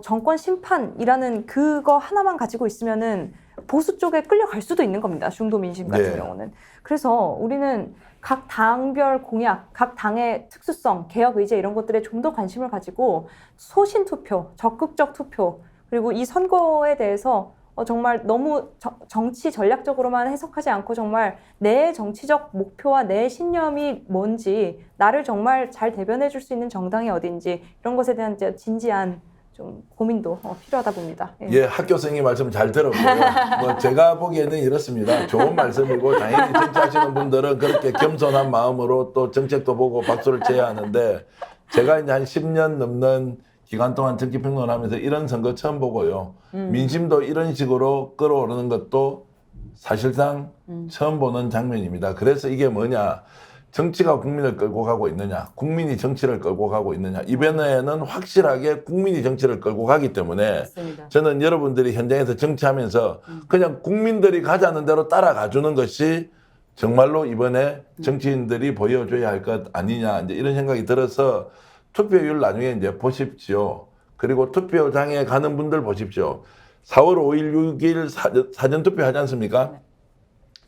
정권 심판이라는 그거 하나만 가지고 있으면은 보수 쪽에 끌려갈 수도 있는 겁니다. 중도 민심 같은 네. 경우는. 그래서 우리는 각 당별 공약, 각 당의 특수성, 개혁 의제 이런 것들에 좀 더 관심을 가지고 소신 투표, 적극적 투표, 그리고 이 선거에 대해서 정말 너무 정치 전략적으로만 해석하지 않고 정말 내 정치적 목표와 내 신념이 뭔지 나를 정말 잘 대변해 줄 수 있는 정당이 어딘지 이런 것에 대한 이제 진지한 좀 고민도 필요하다 봅니다. 예, 학교 선생님 말씀 잘 들었고요. 뭐 제가 보기에는 이렇습니다. 좋은 말씀이고 당연히 정치하시는 분들은 그렇게 겸손한 마음으로 또 정책도 보고 박수를 쳐야 하는데 제가 이제 한 10년 넘는 기간 동안 정치 평론하면서 이런 선거 처음 보고요. 민심도 이런 식으로 끌어오르는 것도 사실상 처음 보는 장면입니다. 그래서 이게 뭐냐. 정치가 국민을 끌고 가고 있느냐, 국민이 정치를 끌고 가고 있느냐. 이번에는 확실하게 국민이 정치를 끌고 가기 때문에 맞습니다. 저는 여러분들이 현장에서 정치하면서 그냥 국민들이 가자는 대로 따라가 주는 것이 정말로 이번에 정치인들이 보여줘야 할 것 아니냐 이제 이런 생각이 들어서 투표율 나중에 이제 보십시오. 그리고 투표장에 가는 분들 보십시오. 4월 5일, 6일 사전투표 하지 않습니까?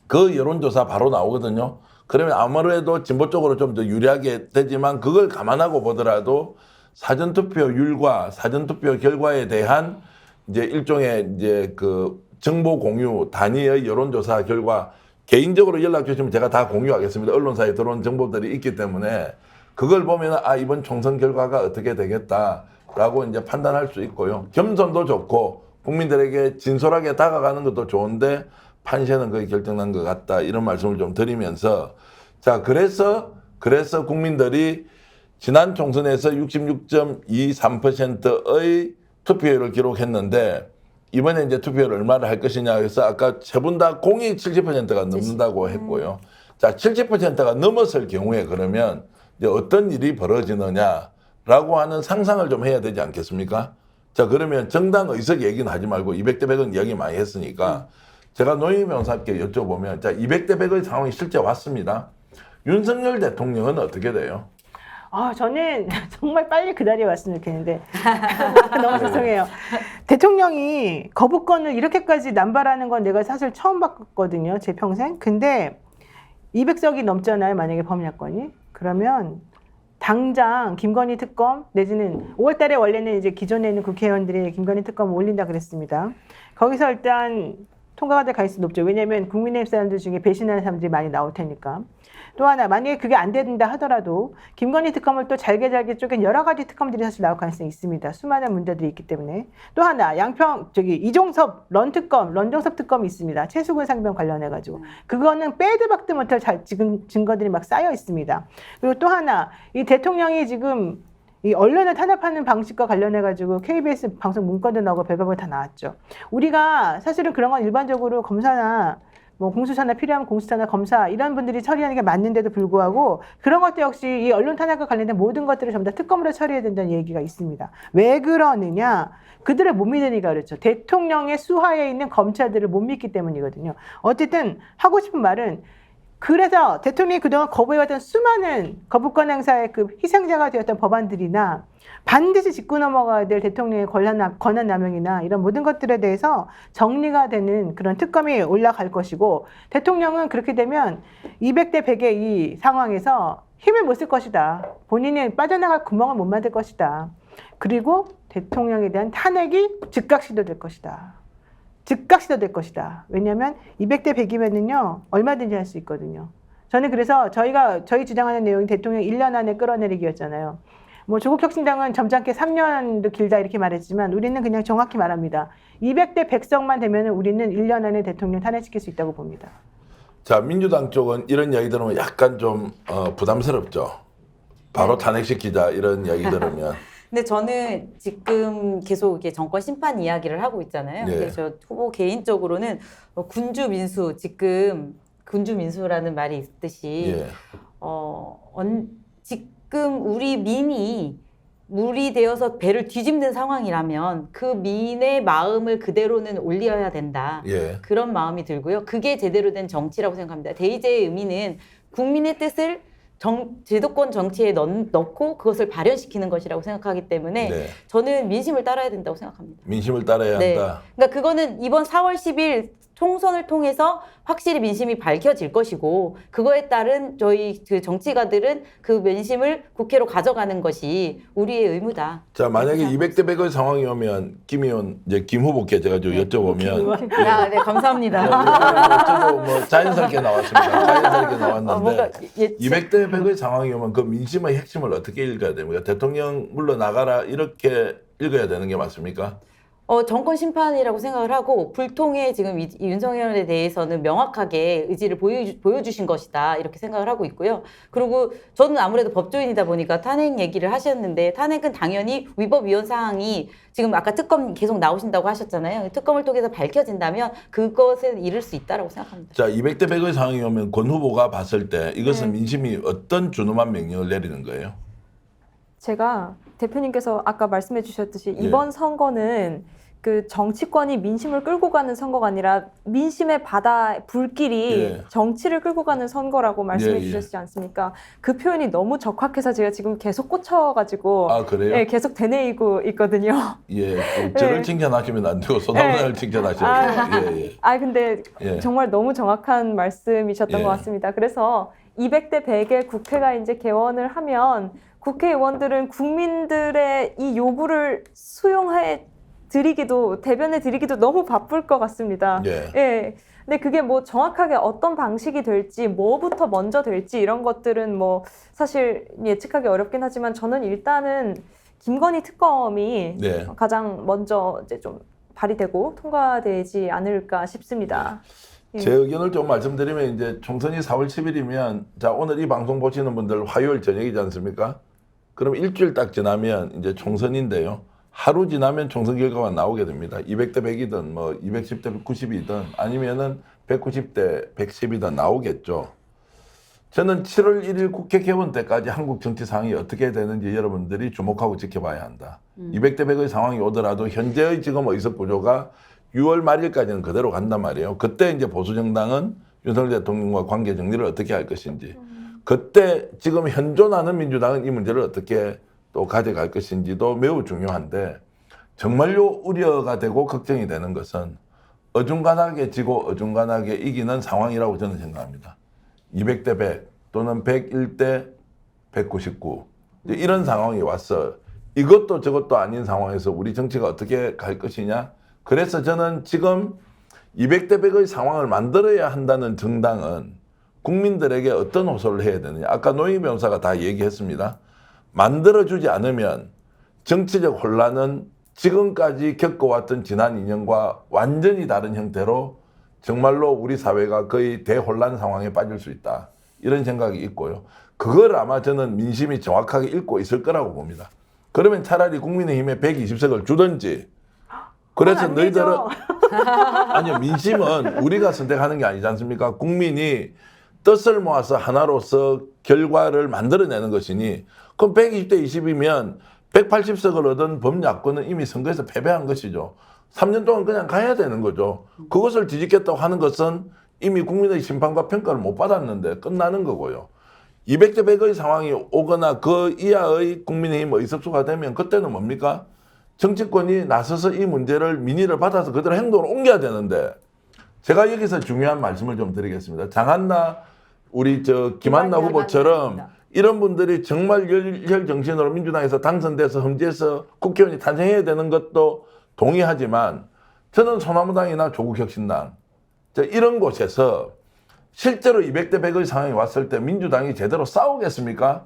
그 여론조사 바로 나오거든요. 그러면 아무래도 진보 쪽으로 좀 더 유리하게 되지만 그걸 감안하고 보더라도 사전투표율과 사전투표 결과에 대한 이제 일종의 이제 그 정보 공유 단위의 여론조사 결과 개인적으로 연락 주시면 제가 다 공유하겠습니다. 언론사에 들어온 정보들이 있기 때문에 그걸 보면 이번 총선 결과가 어떻게 되겠다라고 이제 판단할 수 있고요. 겸손도 좋고 국민들에게 진솔하게 다가가는 것도 좋은데 판세는 거의 결정난 것 같다 이런 말씀을 좀 드리면서 자 그래서 국민들이 지난 총선에서 66.23%의 투표율을 기록했는데 이번에 이제 투표율 얼마를 할 것이냐 해서 아까 세 분 다 공이 70%가 넘는다고 했고요. 자 70%가 넘었을 경우에 그러면 이제 어떤 일이 벌어지느냐라고 하는 상상을 좀 해야 되지 않겠습니까? 자 그러면 정당 의석 얘기는 하지 말고 200대 100은 이야기 많이 했으니까 제가 노영희 변호사께 여쭤보면 자 200대 100의 상황이 실제 왔습니다. 윤석열 대통령은 어떻게 돼요? 저는 정말 빨리 그 자리에 왔으면 좋겠는데 너무 죄송해요. 대통령이 거부권을 이렇게까지 남발하는 건 내가 사실 처음 봤거든요. 제 평생. 근데 200석이 넘잖아요. 만약에 범야권이. 그러면 당장 김건희 특검 내지는 5월 달에 원래는 이제 기존에 있는 국회의원들이 김건희 특검을 올린다 그랬습니다. 거기서 일단 통과가 될 가능성이 높죠. 왜냐하면 국민의힘 사람들 중에 배신하는 사람들이 많이 나올 테니까. 또 하나 만약에 그게 안 된다 하더라도 김건희 특검을 또 잘게 쪼갠 여러 가지 특검들이 사실 나올 가능성이 있습니다. 수많은 문제들이 있기 때문에. 또 하나 이종섭 런종섭 특검이 있습니다. 최수근 상병 관련해 가지고 그거는 빼도 박도 못할 지금 증거들이 막 쌓여 있습니다. 그리고 또 하나 이 대통령이 지금 이 언론을 탄압하는 방식과 관련해 가지고 KBS 방송 문건도 나오고 별거 다 나왔죠. 우리가 사실은 그런 건 일반적으로 검사나 뭐 공수처나 필요하면 공수처나 검사 이런 분들이 처리하는 게 맞는데도 불구하고 그런 것도 역시 이 언론 탄압과 관련된 모든 것들을 전부 다 특검으로 처리해야 된다는 얘기가 있습니다. 왜 그러느냐? 그들을 못 믿으니까 그렇죠. 대통령의 수하에 있는 검찰들을 못 믿기 때문이거든요. 어쨌든 하고 싶은 말은 그래서 대통령이 그동안 거부해왔던 수많은 거부권 행사의 그 희생자가 되었던 법안들이나 반드시 짚고 넘어가야 될 대통령의 권한 남용이나 이런 모든 것들에 대해서 정리가 되는 그런 특검이 올라갈 것이고 대통령은 그렇게 되면 200대 100의 이 상황에서 힘을 못 쓸 것이다. 본인이 빠져나갈 구멍을 못 만들 것이다. 그리고 대통령에 대한 탄핵이 즉각 시도될 것이다. 즉각 시도될 것이다. 왜냐하면 200대 100이면은요 얼마든지 할 수 있거든요. 저는 그래서 저희 주장하는 내용이 대통령 1년 안에 끌어내리기였잖아요. 뭐 조국 혁신당은 점잖게 3년도 길다 이렇게 말했지만 우리는 그냥 정확히 말합니다. 200대 100석만 되면 우리는 1년 안에 대통령 탄핵시킬 수 있다고 봅니다. 자, 민주당 쪽은 이런 이야기 들으면 약간 좀 부담스럽죠. 바로 탄핵시키자 이런 이야기 들으면. 근데 저는 지금 계속 이게 정권 심판 이야기를 하고 있잖아요. 예. 그래서 후보 개인적으로는 군주 민수, 지금 군주 민수라는 말이 있듯이 예. 지금 우리 민이 물이 되어서 배를 뒤집는 상황이라면 그 민의 마음을 그대로는 올려야 된다. 예. 그런 마음이 들고요. 그게 제대로 된 정치라고 생각합니다. 대의제의 의미는 국민의 뜻을 제도권 정치에 넣고 그것을 발현시키는 것이라고 생각하기 때문에 네. 저는 민심을 따라야 된다고 생각합니다. 민심을 따라야 네. 한다. 그러니까 그거는 이번 4월 10일 총선을 통해서 확실히 민심이 밝혀질 것이고 그거에 따른 저희 그 정치가들은 그 민심을 국회로 가져가는 것이 우리의 의무다. 자, 만약에 200대 100의 상황이 오면 김 후보께 제가 좀 여쭤보면 아, 네, 감사합니다. 저도 뭐 자연스럽게 나왔습니다. 자연스럽게 나왔는데 뭔가 200대 100의 상황이 오면 그 민심의 핵심을 어떻게 읽어야 됩니까? 대통령 물러나가라 이렇게 읽어야 되는 게 맞습니까? 정권 심판이라고 생각을 하고 불통의 지금 윤석열에 대해서는 명확하게 의지를 보여주신 것이다 이렇게 생각을 하고 있고요. 그리고 저는 아무래도 법조인이다 보니까 탄핵 얘기를 하셨는데 탄핵은 당연히 위법위헌 사항이 지금 아까 특검 계속 나오신다고 하셨잖아요. 특검을 통해서 밝혀진다면 그것에 이를 수 있다라고 생각합니다. 자, 200대 100의 상황이 오면 권 후보가 봤을 때 이것은 민심이 어떤 준엄한 명령을 내리는 거예요? 제가 대표님께서 아까 말씀해 주셨듯이 예. 이번 선거는 그 정치권이 민심을 끌고 가는 선거가 아니라 민심의 바다 불길이 예. 정치를 끌고 가는 선거라고 말씀해 예, 예. 주셨지 않습니까? 그 표현이 너무 적합해서 제가 지금 계속 꽂혀가지고 아, 그래요? 예, 계속 되뇌이고 있거든요. 예, 저를 네. 칭찬하시면 안 되고 소담사를 칭찬하셔야죠. 예, 예. 근데 예. 정말 너무 정확한 말씀이셨던 예. 것 같습니다. 그래서 200대 100의 국회가 이제 개원을 하면 국회의원들은 국민들의 이 요구를 수용해 드리기도 대변해 드리기도 너무 바쁠 것 같습니다. 예. 예. 근데 그게 뭐 정확하게 어떤 방식이 될지 뭐부터 먼저 될지 이런 것들은 뭐 사실 예측하기 어렵긴 하지만 저는 일단은 김건희 특검이 네. 가장 먼저 이제 좀 발의되고 통과되지 않을까 싶습니다. 예. 제 의견을 좀 말씀드리면 이제 총선이 4월 10일이면 자, 오늘 이 방송 보시는 분들 화요일 저녁이지 않습니까? 그럼 일주일 딱 지나면 이제 총선인데요. 하루 지나면 총선 결과가 나오게 됩니다. 200대 100이든 뭐 210대 90이든 아니면은 190대 110이든 나오겠죠. 저는 7월 1일 국회 개원 때까지 한국 정치 상황이 어떻게 되는지 여러분들이 주목하고 지켜봐야 한다. 200대 100의 상황이 오더라도 현재의 지금 의석 구조가 6월 말일까지는 그대로 간단 말이에요. 그때 이제 보수 정당은 윤석열 대통령과 관계 정리를 어떻게 할 것인지, 그때 지금 현존하는 민주당은 이 문제를 어떻게 또 가져갈 것인지도 매우 중요한데, 정말로 우려가 되고 걱정이 되는 것은 어중간하게 지고 어중간하게 이기는 상황이라고 저는 생각합니다. 200대 100 또는 101대 199 이런 상황이 왔어. 이것도 저것도 아닌 상황에서 우리 정치가 어떻게 갈 것이냐. 그래서 저는 지금 200대 100의 상황을 만들어야 한다는 정당은 국민들에게 어떤 호소를 해야 되느냐. 아까 노영희 변호사가 다 얘기했습니다. 만들어주지 않으면 정치적 혼란은 지금까지 겪어왔던 지난 2년과 완전히 다른 형태로 정말로 우리 사회가 거의 대혼란 상황에 빠질 수 있다. 이런 생각이 있고요. 그걸 아마 저는 민심이 정확하게 읽고 있을 거라고 봅니다. 그러면 차라리 국민의힘에 120석을 주든지. 그래서 안 너희들은 되죠. 아니요, 민심은 우리가 선택하는 게 아니지 않습니까? 국민이 뜻을 모아서 하나로서 결과를 만들어내는 것이니, 그럼 120대 20이면 180석을 얻은 범야권은 이미 선거에서 패배한 것이죠. 3년 동안 그냥 가야 되는 거죠. 그것을 뒤집겠다고 하는 것은 이미 국민의 심판과 평가를 못 받았는데 끝나는 거고요. 200대 100의 상황이 오거나 그 이하의 국민의힘 의석수가 되면 그때는 뭡니까? 정치권이 나서서 이 문제를 민의를 받아서 그대로 행동을 옮겨야 되는데, 제가 여기서 중요한 말씀을 좀 드리겠습니다. 장한나 우리 김한나 후보처럼 이런 분들이 정말 열혈 정신으로 민주당에서 당선돼서 험지에서 국회의원이 탄생해야 되는 것도 동의하지만, 저는 소나무당이나 조국혁신당 이런 곳에서 실제로 200대 100의 상황이 왔을 때 민주당이 제대로 싸우겠습니까?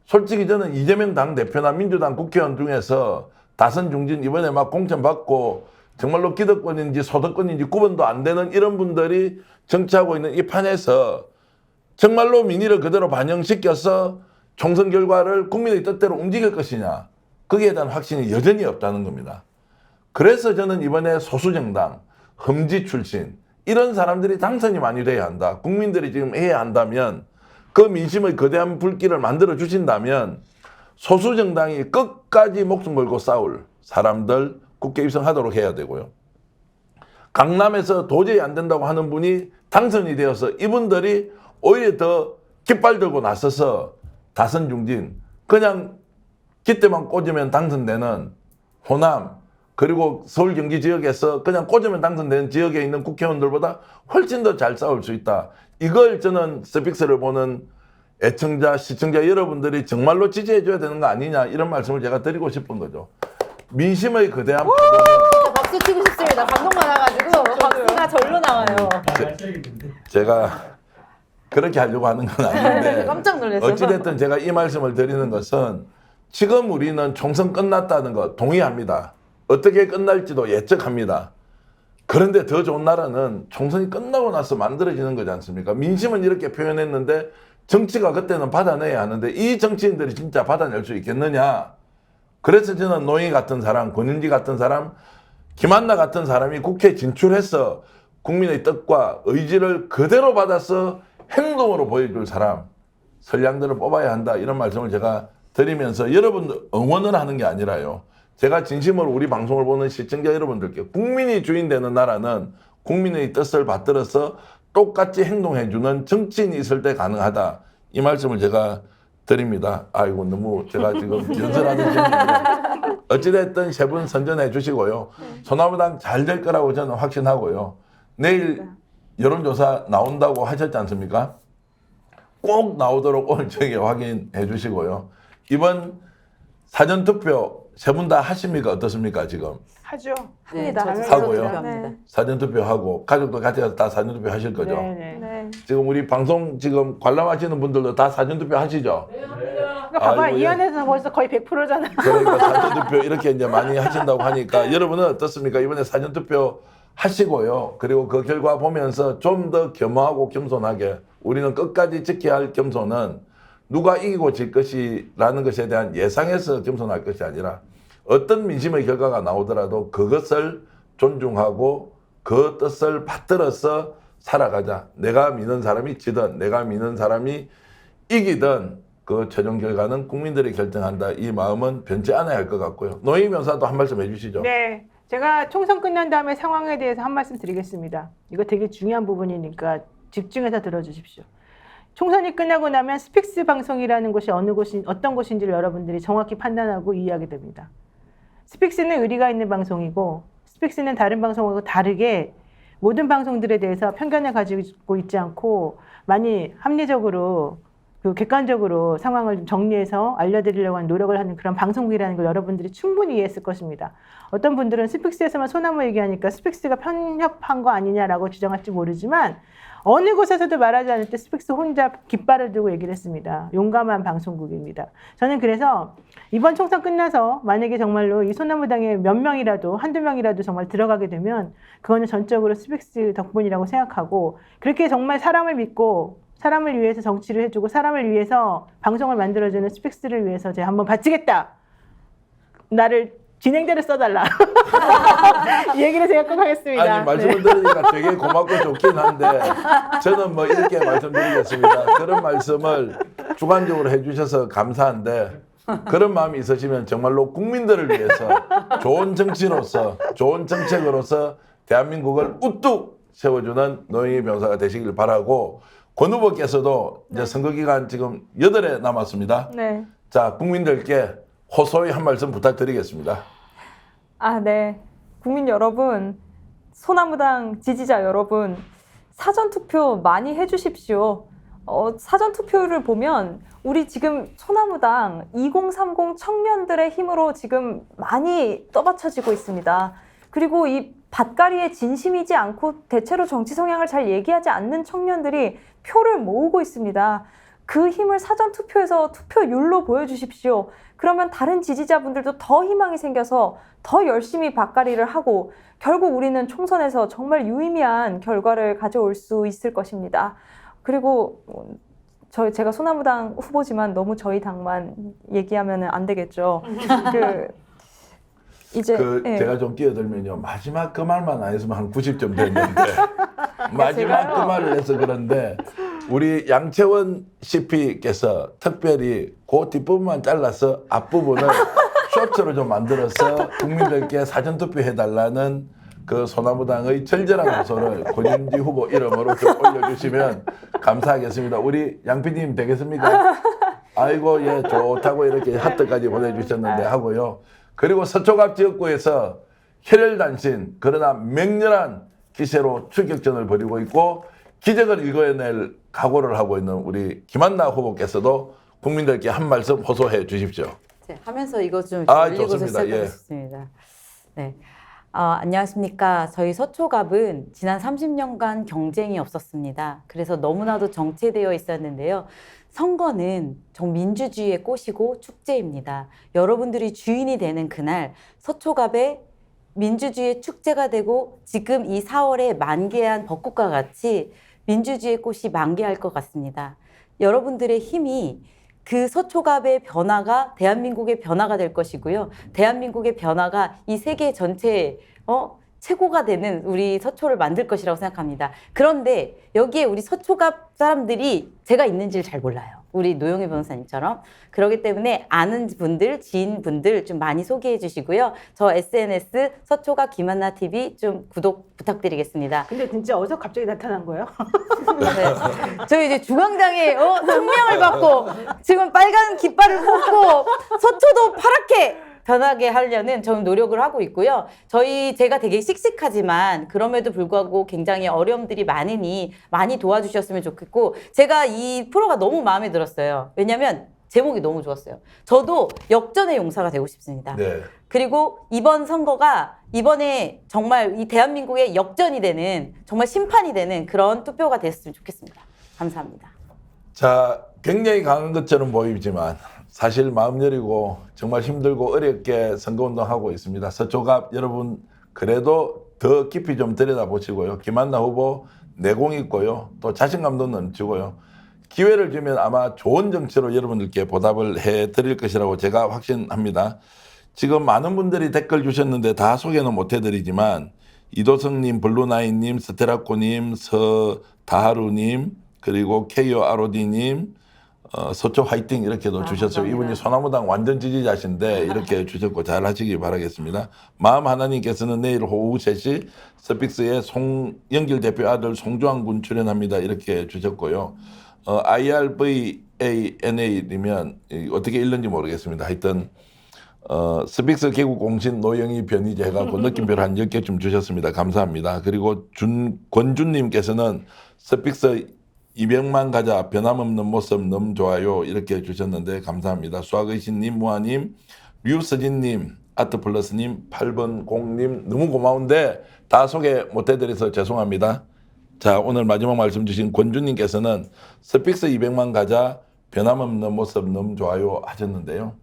솔직히 저는 이재명 당대표나 민주당 국회의원 중에서 다선 중진 이번에 막 공천받고 정말로 기득권인지 소득권인지 구분도 안 되는 이런 분들이 정치하고 있는 이 판에서 정말로 민의를 그대로 반영시켜서 총선 결과를 국민의 뜻대로 움직일 것이냐, 거기에 대한 확신이 여전히 없다는 겁니다. 그래서 저는 이번에 소수정당, 험지 출신 이런 사람들이 당선이 많이 돼야 한다. 국민들이 지금 해야 한다면, 그 민심의 거대한 불길을 만들어 주신다면 소수정당이 끝까지 목숨 걸고 싸울 사람들 국회 입성하도록 해야 되고요. 강남에서 도저히 안 된다고 하는 분이 당선이 되어서 이분들이 오히려 더 깃발 들고 나서서 다선 중진, 그냥 깃대만 꽂으면 당선되는 호남, 그리고 서울 경기 지역에서 그냥 꽂으면 당선되는 지역에 있는 국회의원들보다 훨씬 더 잘 싸울 수 있다. 이걸 저는 스픽스를 보는 애청자, 시청자 여러분들이 정말로 지지해 줘야 되는 거 아니냐, 이런 말씀을 제가 드리고 싶은 거죠. 민심의 거대한 파동은, 박수 치고 싶습니다. 감동받아가지고 박수가 절로 나와요. 제가 그렇게 하려고 하는 건 아닌데 깜짝 놀랐어요. 어찌됐든 제가 이 말씀을 드리는 것은, 지금 우리는 총선 끝났다는 거 동의합니다. 어떻게 끝날지도 예측합니다. 그런데 더 좋은 나라는 총선이 끝나고 나서 만들어지는 거지 않습니까? 민심은 이렇게 표현했는데 정치가 그때는 받아내야 하는데, 이 정치인들이 진짜 받아낼 수 있겠느냐? 그래서 저는 노영희 같은 사람, 권은지 같은 사람, 김한나 같은 사람이 국회에 진출해서 국민의 뜻과 의지를 그대로 받아서 행동으로 보여줄 사람, 선량들을 뽑아야 한다, 이런 말씀을 제가 드리면서, 여러분들 응원을 하는 게 아니라요, 제가 진심으로 우리 방송을 보는 시청자 여러분들께, 국민이 주인 되는 나라는 국민의 뜻을 받들어서 똑같이 행동해주는 정치인이 있을 때 가능하다, 이 말씀을 제가 드립니다. 아이고, 너무 제가 지금 연설하는 중인데, 어찌됐든 세 분 선전해 주시고요. 소나무당 잘 될 거라고 저는 확신하고요. 내일 여론조사 나온다고 하셨지 않습니까? 꼭 나오도록 오늘 저에게 확인해 주시고요. 이번 사전투표 세 분 다 하십니까? 어떻습니까, 지금? 하죠. 합니다. 네, 저도 하고요. 투표합니다. 네. 사전투표하고 가족도 같이 가서 다 사전투표 하실 거죠? 네네. 네. 지금 우리 방송 지금 관람하시는 분들도 다 사전투표 하시죠? 그러니까 봐봐, 아이고, 이 예. 안에서 벌써 거의 100%잖아. 그러니까 사전투표 이렇게 이제 많이 하신다고 하니까, 여러분은 어떻습니까? 이번에 사전투표 하시고요. 그리고 그 결과 보면서 좀 더 겸허하고 겸손하게, 우리는 끝까지 지켜야 할 겸손은 누가 이기고 질 것이라는 것에 대한 예상에서 겸손할 것이 아니라, 어떤 민심의 결과가 나오더라도 그것을 존중하고 그 뜻을 받들어서 살아가자. 내가 믿는 사람이 지든 내가 믿는 사람이 이기든 그 최종 결과는 국민들이 결정한다. 이 마음은 변치 않아야 할 것 같고요. 노영희 변호사도 한 말씀 해주시죠. 네. 제가 총선 끝난 다음에 상황에 대해서 한 말씀 드리겠습니다. 이거 되게 중요한 부분이니까 집중해서 들어주십시오. 총선이 끝나고 나면 스픽스 방송이라는 곳이 어떤 곳인지를 여러분들이 정확히 판단하고 이해하게 됩니다. 스픽스는 의리가 있는 방송이고, 스픽스는 다른 방송하고 다르게 모든 방송들에 대해서 편견을 가지고 있지 않고 많이 합리적으로 그 객관적으로 상황을 좀 정리해서 알려드리려고 하는 노력을 하는 그런 방송국이라는 걸 여러분들이 충분히 이해했을 것입니다. 어떤 분들은 스픽스에서만 소나무 얘기하니까 스픽스가 편협한 거 아니냐라고 주장할지 모르지만 어느 곳에서도 말하지 않을 때 스픽스 혼자 깃발을 들고 얘기를 했습니다. 용감한 방송국입니다. 저는 그래서 이번 총선 끝나서 만약에 정말로 이 소나무당에 몇 명이라도 한두 명이라도 정말 들어가게 되면 그거는 전적으로 스픽스 덕분이라고 생각하고 그렇게 정말 사람을 믿고 사람을 위해서 정치를 해주고 사람을 위해서 방송을 만들어주는 스픽스를 위해서 제가 한번 바치겠다. 나를 진행대로 써달라. 이 얘기를 제가 꼭 하겠습니다. 아니 말씀을 들으니까 되게 고맙고 좋긴 한데 저는 뭐 이렇게 말씀드리겠습니다. 그런 말씀을 주관적으로 해주셔서 감사한데 그런 마음이 있으시면 정말로 국민들을 위해서 좋은 정치로서 좋은 정책으로서 대한민국을 우뚝 세워주는 노영희 변호사가 되시길 바라고 권 후보께서도 이제 선거 기간 지금 8해 남았습니다. 네. 자, 국민들께 호소히 한 말씀 부탁드리겠습니다. 아, 네. 국민 여러분, 소나무당 지지자 여러분, 사전투표 많이 해주십시오. 사전투표를 보면 우리 지금 소나무당 2030 청년들의 힘으로 지금 많이 떠받쳐지고 있습니다. 그리고 이 밭가리에 진심이지 않고 대체로 정치 성향을 잘 얘기하지 않는 청년들이 표를 모으고 있습니다. 그 힘을 사전투표에서 투표율로 보여주십시오. 그러면 다른 지지자분들도 더 희망이 생겨서 더 열심히 밭가리를 하고 결국 우리는 총선에서 정말 유의미한 결과를 가져올 수 있을 것입니다. 그리고 제가 소나무당 후보지만 너무 저희 당만 얘기하면 안 되겠죠. 이제 예. 제가 좀 끼어들면요. 마지막 그 말만 안 했으면 한 90점 됐는데 마지막 그 말을 해서 그런데 우리 양채원 CP께서 특별히 그 뒷부분만 잘라서 앞부분을 쇼츠로 좀 만들어서 국민들께 사전투표 해달라는 그 소나무당의 절절한 호소를 권윤지 후보 이름으로 좀 올려주시면 감사하겠습니다. 우리 양 PD님 되겠습니까? 아이고 예 좋다고 이렇게 하트까지 보내주셨는데 하고요. 그리고 서초갑 지역구에서 혈혈단신 그러나 맹렬한 기세로 출격전을 벌이고 있고 기적을 이뤄낼 각오를 하고 있는 우리 김한나 후보께서도 국민들께 한 말씀 호소해 주십시오. 네, 하면서 이거 좀 아, 올리고서 좋습니다. 시작하고 예. 싶습니다. 네. 안녕하십니까. 저희 서초갑은 지난 30년간 경쟁이 없었습니다. 그래서 너무나도 정체되어 있었는데요. 선거는 민주주의의 꽃이고 축제입니다. 여러분들이 주인이 되는 그날 서초갑에 민주주의의 축제가 되고 지금 이 4월에 만개한 벚꽃과 같이 민주주의의 꽃이 만개할 것 같습니다. 여러분들의 힘이 그 서초갑의 변화가 대한민국의 변화가 될 것이고요. 대한민국의 변화가 이 세계 전체의 최고가 되는 우리 서초를 만들 것이라고 생각합니다. 그런데 여기에 우리 서초갑 사람들이 제가 있는지를 잘 몰라요. 우리 노영희 변호사님처럼. 그렇기 때문에 아는 분들, 지인분들 좀 많이 소개해 주시고요. 저 SNS 서초갑 김한나 TV 좀 구독 부탁드리겠습니다. 근데 진짜 어디서 갑자기 나타난 거예요? 네. 저희 이제 중앙장에 특명을 받고 지금 빨간 깃발을 꽂고 서초도 파랗게 변하게 하려는 좀 노력을 하고 있고요. 제가 되게 씩씩하지만 그럼에도 불구하고 굉장히 어려움들이 많으니 많이 도와주셨으면 좋겠고 제가 이 프로가 너무 마음에 들었어요. 왜냐하면 제목이 너무 좋았어요. 저도 역전의 용사가 되고 싶습니다. 네. 그리고 이번 선거가 이번에 정말 이 대한민국의 역전이 되는 정말 심판이 되는 그런 투표가 됐으면 좋겠습니다. 감사합니다. 자, 굉장히 강한 것처럼 보이지만 사실 마음 여리고 정말 힘들고 어렵게 선거운동하고 있습니다. 서초갑 여러분 그래도 더 깊이 좀 들여다보시고요. 김한나 후보 내공 있고요. 또 자신감도 넘치고요. 기회를 주면 아마 좋은 정치로 여러분들께 보답을 해드릴 것이라고 제가 확신합니다. 지금 많은 분들이 댓글 주셨는데 다 소개는 못해드리지만 이도성님, 블루나인님, 스테라코님, 서다하루님 그리고 KOROD님 서초 화이팅 이렇게도 주셨어요. 감사합니다. 이분이 소나무당 완전 지지자신데 이렇게 주셨고 잘 하시기 바라겠습니다. 마음 하나님께서는 내일 오후 3시 스픽스에 송영길 대표 아들 송주환 군 출연합니다. 이렇게 주셨고요. IRVANA이면 어떻게 읽는지 모르겠습니다. 하여튼 스픽스 개국 공신 노영희 변희재 해갖고 느낌표를 한 10개쯤 주셨습니다. 감사합니다. 그리고 권준님께서는 스픽스 200만 가자 변함없는 모습 너무 좋아요 이렇게 해주셨는데 감사합니다. 수학의신님, 무아님, 류서진님, 아트플러스님, 8번 공님 너무 고마운데 다 소개 못해드려서 죄송합니다. 자, 오늘 마지막 말씀 주신 권주님께서는 스픽스 200만 가자 변함없는 모습 너무 좋아요 하셨는데요.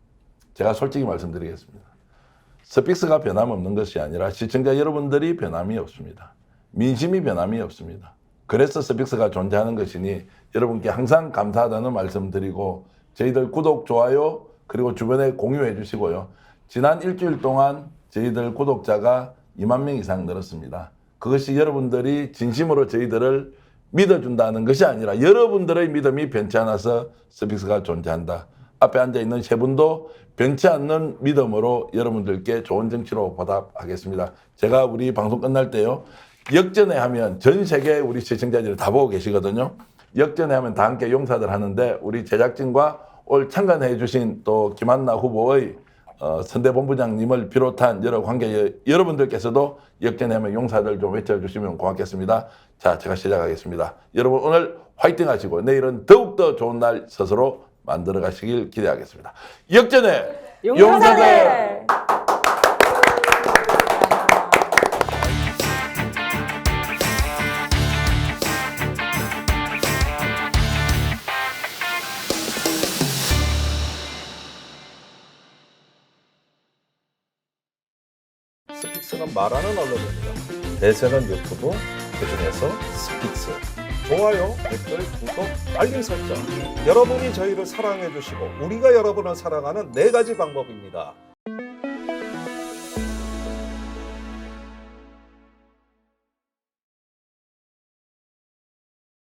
제가 솔직히 말씀드리겠습니다. 스픽스가 변함없는 것이 아니라 시청자 여러분들이 변함이 없습니다. 민심이 변함이 없습니다. 그래서 스픽스가 존재하는 것이니 여러분께 항상 감사하다는 말씀 드리고 저희들 구독, 좋아요 그리고 주변에 공유해 주시고요. 지난 일주일 동안 저희들 구독자가 2만 명 이상 늘었습니다. 그것이 여러분들이 진심으로 저희들을 믿어준다는 것이 아니라 여러분들의 믿음이 변치 않아서 스픽스가 존재한다. 앞에 앉아있는 세 분도 변치 않는 믿음으로 여러분들께 좋은 정치로 보답하겠습니다. 제가 우리 방송 끝날 때요. 역전회 하면 전 세계 우리 시청자들이 다 보고 계시거든요. 역전회 하면 다 함께 용사들 하는데 우리 제작진과 올 참관해 주신 또 김한나 후보의 선대본부장님을 비롯한 여러 관계 여러분들께서도 역전회 하면 용사들 좀 외쳐주시면 고맙겠습니다. 자, 제가 시작하겠습니다. 여러분 오늘 화이팅 하시고 내일은 더욱더 좋은 날 스스로 만들어 가시길 기대하겠습니다. 역전회 용사들! 스픽스는 말하는 언론입니다. 대세는 유튜브, 그중에서 스픽스. 좋아요, 댓글, 구독, 알림 설정. 여러분이 저희를 사랑해 주시고 우리가 여러분을 사랑하는 4가지 방법입니다.